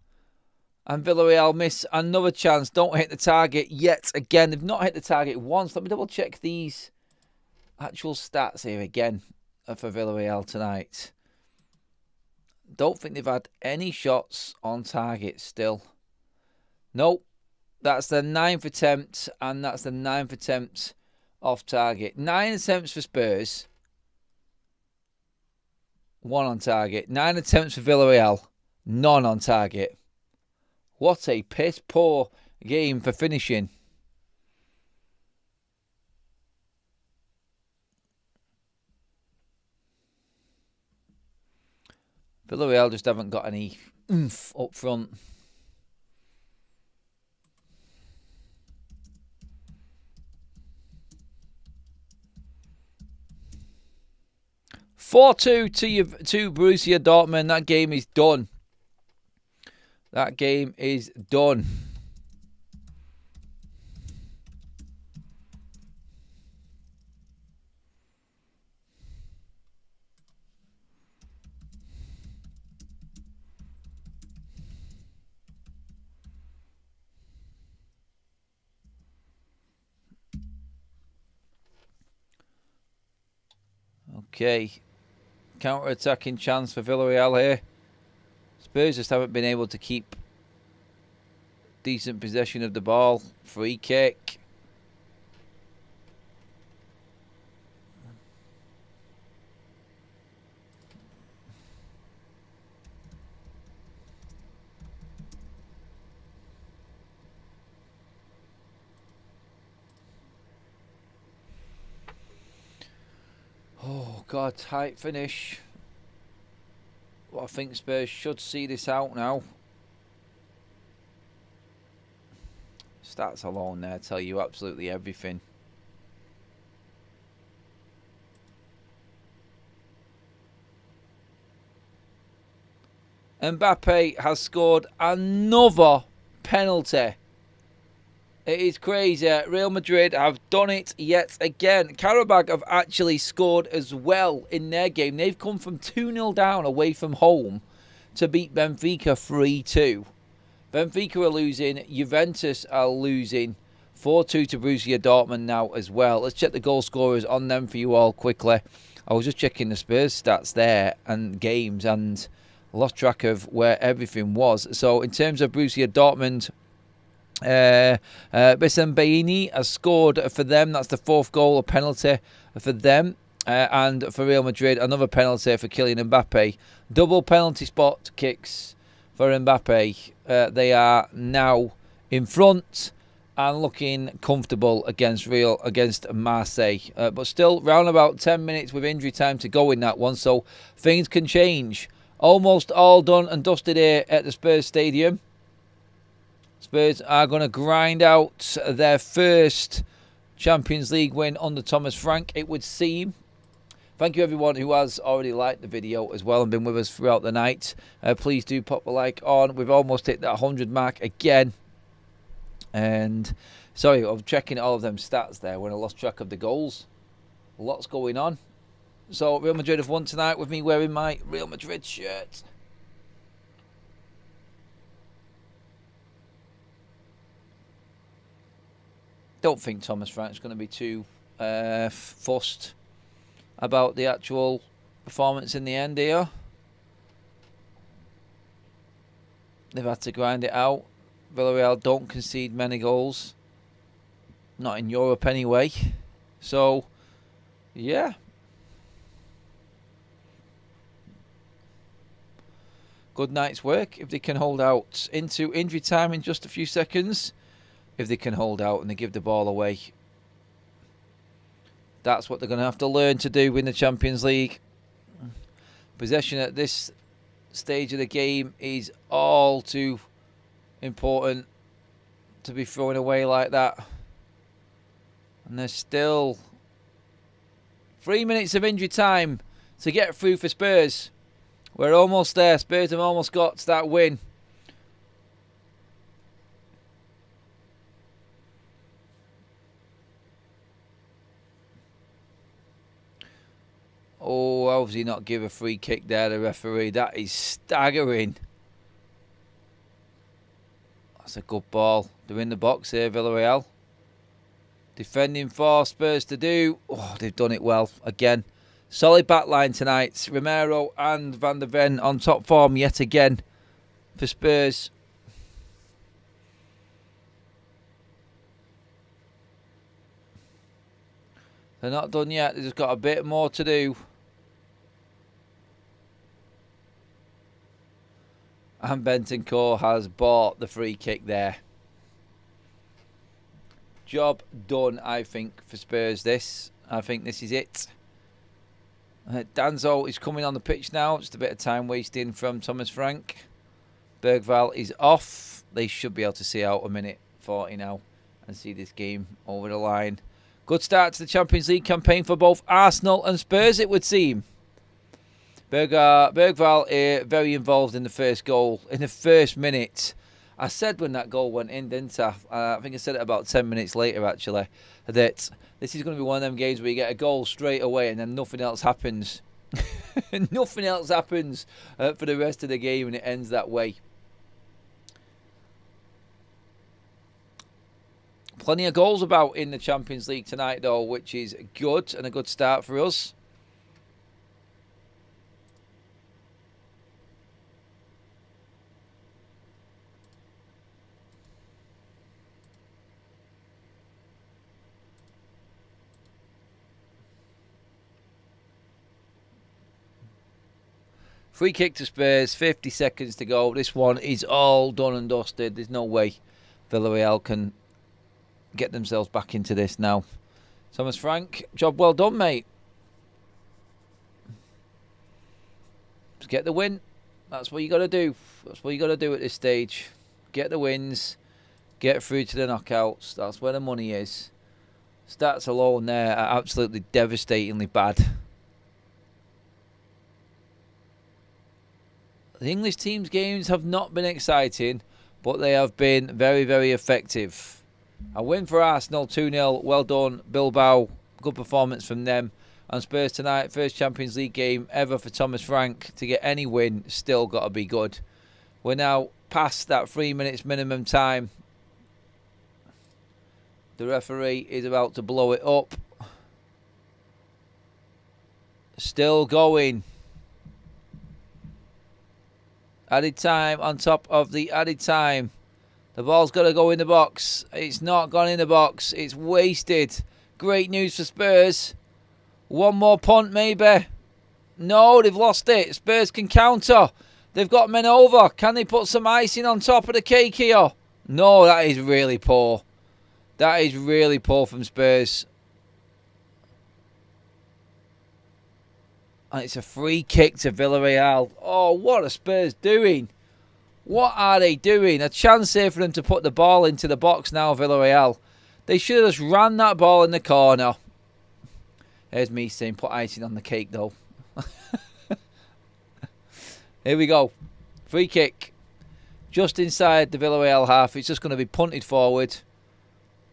And Villarreal miss another chance. Don't hit the target yet again. They've not hit the target once. Let me double check these actual stats here again for Villarreal tonight. Don't think they've had any shots on target still. Nope. That's the 9th attempt, and that's the 9th attempt off target. 9 attempts for Spurs. 1 on target. 9 attempts for Villarreal. None on target. What a piss poor game for finishing. Villarreal just haven't got any oomph up front. "4-2 to Borussia Dortmund." That game is done. That game is done. Okay. Counter-attacking chance for Villarreal here. Spurs just haven't been able to keep decent possession of the ball. Free kick. Oh, God, tight finish. Well, I think Spurs should see this out now. Stats alone there tell you absolutely everything. Mbappe has scored another penalty. It is crazy. Real Madrid have done it yet again. Karabakh have actually scored as well in their game. They've come from 2-0 down away from home to beat Benfica 3-2. Benfica are losing. Juventus are losing 4-2 to Borussia Dortmund now as well. Let's check the goal scorers on them for you all quickly. I was just checking the Spurs stats there and games and lost track of where everything was. So in terms of Borussia Dortmund, Bissam Baini has scored for them. That's the 4th goal, a penalty for them. And for Real Madrid, another penalty for Kylian Mbappe. Double penalty spot kicks for Mbappe. They are now in front and looking comfortable against Marseille. But still, round about 10 minutes with injury time to go in that one, so things can change. Almost all done and dusted here at the Spurs Stadium. Spurs are going to grind out their first Champions League win under Thomas Frank, it would seem. Thank you everyone who has already liked the video as well and been with us throughout the night. Please do pop a like on. We've almost hit that 100 mark again. And sorry, I'm checking all of them stats there when I lost track of the goals. Lots going on. So Real Madrid have won tonight with me wearing my Real Madrid shirt. don't think Thomas Frank's going to be too fussed about the actual performance in the end here. They've had to grind it out. Villarreal don't concede many goals. Not in Europe anyway. So, yeah. Good night's work if they can hold out into injury time in just a few seconds. If they can hold out and they give the ball away. That's what they're going to have to learn to do in the Champions League. Possession at this stage of the game is all too important to be thrown away like that. And there's still 3 minutes of injury time to get through for Spurs. We're almost there. Spurs have almost got that win. Oh, how does he not give a free kick there, the referee? That is staggering. That's a good ball. They're in the box here, Villarreal. Defending for Spurs to do. Oh, they've done it well again. Solid backline tonight. Romero and Van der Ven on top form yet again for Spurs. They're not done yet. They've just got a bit more to do. And Bentancur has bought the free kick there. Job done, I think, for Spurs this. I think this is it. Danzo is coming on the pitch now. Just a bit of time wasting from Thomas Frank. Bergvall is off. They should be able to see out a minute 40 now and see this game over the line. Good start to the Champions League campaign for both Arsenal and Spurs, it would seem. Bergvall very involved in the first goal, in the first minute. I said when that goal went in, didn't I? I think I said it about 10 minutes later, actually, that this is going to be one of them games where you get a goal straight away and then nothing else happens. Nothing else happens for the rest of the game, and it ends that way. Plenty of goals about in the Champions League tonight, though, which is good and a good start for us. Free kick to Spurs, 50 seconds to go. This one is all done and dusted. There's no way Villarreal can get themselves back into this now. Thomas Frank, job well done, mate. Just get the win. That's what you got to do. That's what you got to do at this stage. Get the wins. Get through to the knockouts. That's where the money is. Stats alone there are absolutely devastatingly bad. The English team's games have not been exciting, but they have been very, very effective. A win for Arsenal, 2-0. Well done, Bilbao. Good performance from them. And Spurs tonight, first Champions League game ever for Thomas Frank. To get any win, still got to be good. We're now past that 3 minutes minimum time. The referee is about to blow it up. Still going. Added time on top of the added time. The ball's got to go in the box. It's not gone in the box. It's wasted. Great news for Spurs. One more punt maybe. No, they've lost it. Spurs can counter. They've got men over. Can they put some icing on top of the cake here? No, that is really poor. That is really poor from Spurs. And it's a free kick to Villarreal. Oh, what are Spurs doing? What are they doing? A chance here for them to put the ball into the box now, Villarreal. They should have just ran that ball in the corner. There's me saying put icing on the cake, though. Here we go. Free kick. Just inside the Villarreal half. It's just going to be punted forward.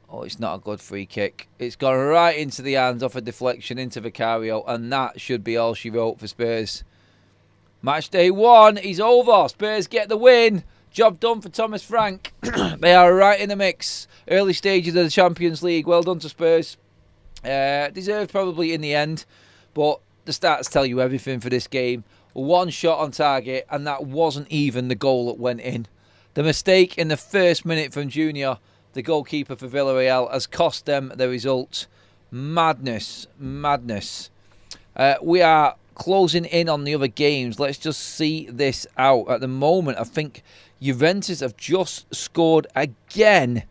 Oh, it's not a good free kick. It's gone right into the hands off a deflection into Vicario. And that should be all she wrote for Spurs. Match day 1 is over. Spurs get the win. Job done for Thomas Frank. They are right in the mix. Early stages of the Champions League. Well done to Spurs. Deserved probably in the end, but the stats tell you everything for this game. One shot on target, and that wasn't even the goal that went in. The mistake in the first minute from Junior, the goalkeeper for Villarreal, has cost them the result. Madness. We are closing in on the other games. Let's just see this out. At the moment, I think Juventus have just scored again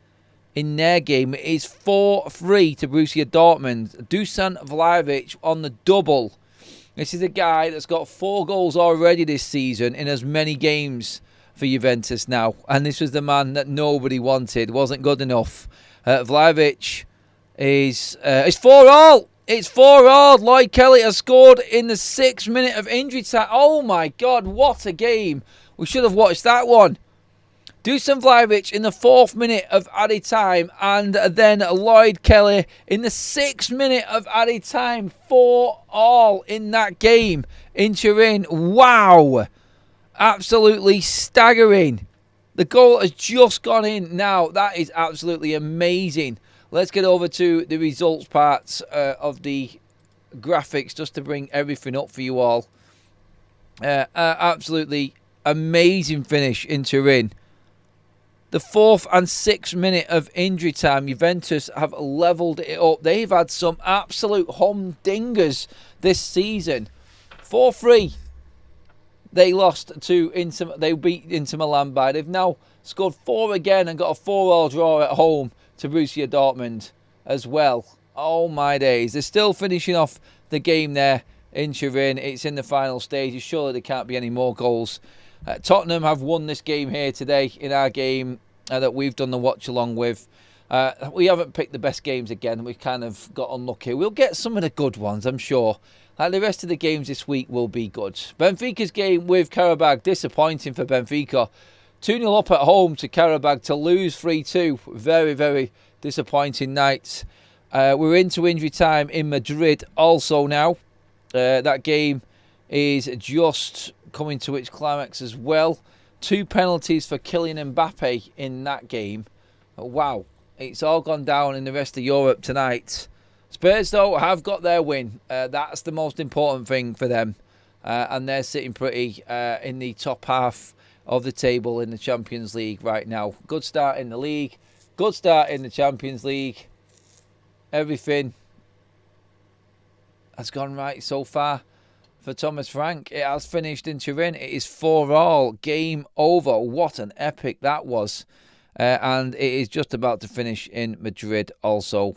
in their game. It is 4-3 to Borussia Dortmund. Dusan Vlahovic on the double. This is a guy that's got 4 goals already this season in as many games for Juventus now. And this was the man that nobody wanted. Wasn't good enough. Vlahovic is... it's 4-all. It's 4-all. Lloyd Kelly has scored in the 6th minute of injury time. Oh my God, what a game. We should have watched that one. Dusan Vlahovic in the 4th minute of added time, and then Lloyd Kelly in the 6th minute of added time. 4-all in that game in Turin. Wow. Absolutely staggering. The goal has just gone in now. That is absolutely amazing. Let's get over to the results parts of the graphics just to bring everything up for you all. Absolutely amazing finish in Turin. The 4th and 6th minute of injury time, Juventus have levelled it up. They've had some absolute humdingers this season. 4-3. They lost to Inter. They beat Inter Milan by. They've now scored 4 again and got a 4-all draw at home to Borussia Dortmund as well. Oh my days. They're still finishing off the game there in Turin. It's in the final stages. Surely there can't be any more goals. Tottenham have won this game here today in our game that we've done the watch along with. We haven't picked the best games again. We've kind of got unlucky. We'll get some of the good ones, I'm sure. The rest of the games this week will be good. Benfica's game with Karabag, disappointing for Benfica. 2-0 up at home to Karabag to lose 3-2. Very, very disappointing night. We're into injury time in Madrid also now. That game is just coming to its climax as well. 2 penalties for Kylian Mbappe in that game. Wow, it's all gone down in the rest of Europe tonight. Spurs, though, have got their win. That's the most important thing for them. And they're sitting pretty in the top half of the table in the Champions League right now. Good start in the league. Good start in the Champions League. Everything has gone right so far for Thomas Frank. It has finished in Turin. It is 4-all. Game over. What an epic that was. And it is just about to finish in Madrid also.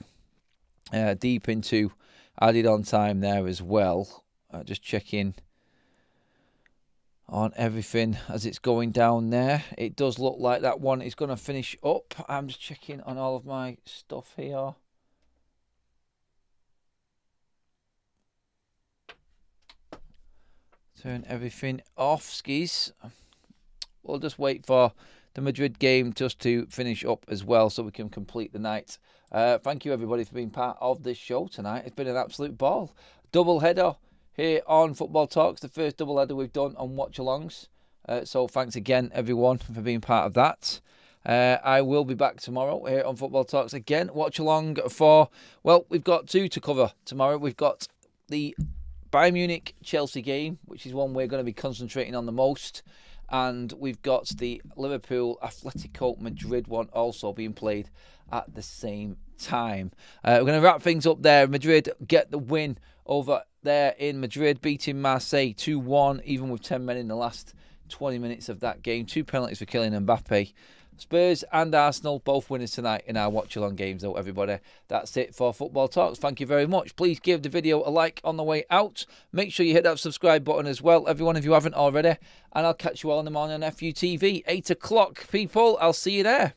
Deep into added on time there as well. Just checking on everything as it's going down there. It does look like that one is going to finish up. I'm just checking on all of my stuff here. Turn everything off, skis. We'll just wait for the Madrid game just to finish up as well so we can complete the night. Thank you, everybody, for being part of this show tonight. It's been an absolute ball. Double header here on Football Talks, the first double header we've done on Watchalongs. So thanks again, everyone, for being part of that. I will be back tomorrow here on Football Talks again. Watch along for, well, we've got 2 to cover tomorrow. We've got the Bayern Munich-Chelsea game, which is one we're going to be concentrating on the most. And we've got the Liverpool-Atletico Madrid one also being played at the same time. We're going to wrap things up there. Madrid get the win over there in Madrid, beating Marseille 2-1, even with 10 men in the last 20 minutes of that game. 2 penalties for Kylian Mbappe. Spurs and Arsenal, both winners tonight in our watch-along games, though, everybody. That's it for Football Talks. Thank you very much. Please give the video a like on the way out. Make sure you hit that subscribe button as well, everyone, if you haven't already. And I'll catch you all in the morning on FUTV. 8 o'clock, people. I'll see you there.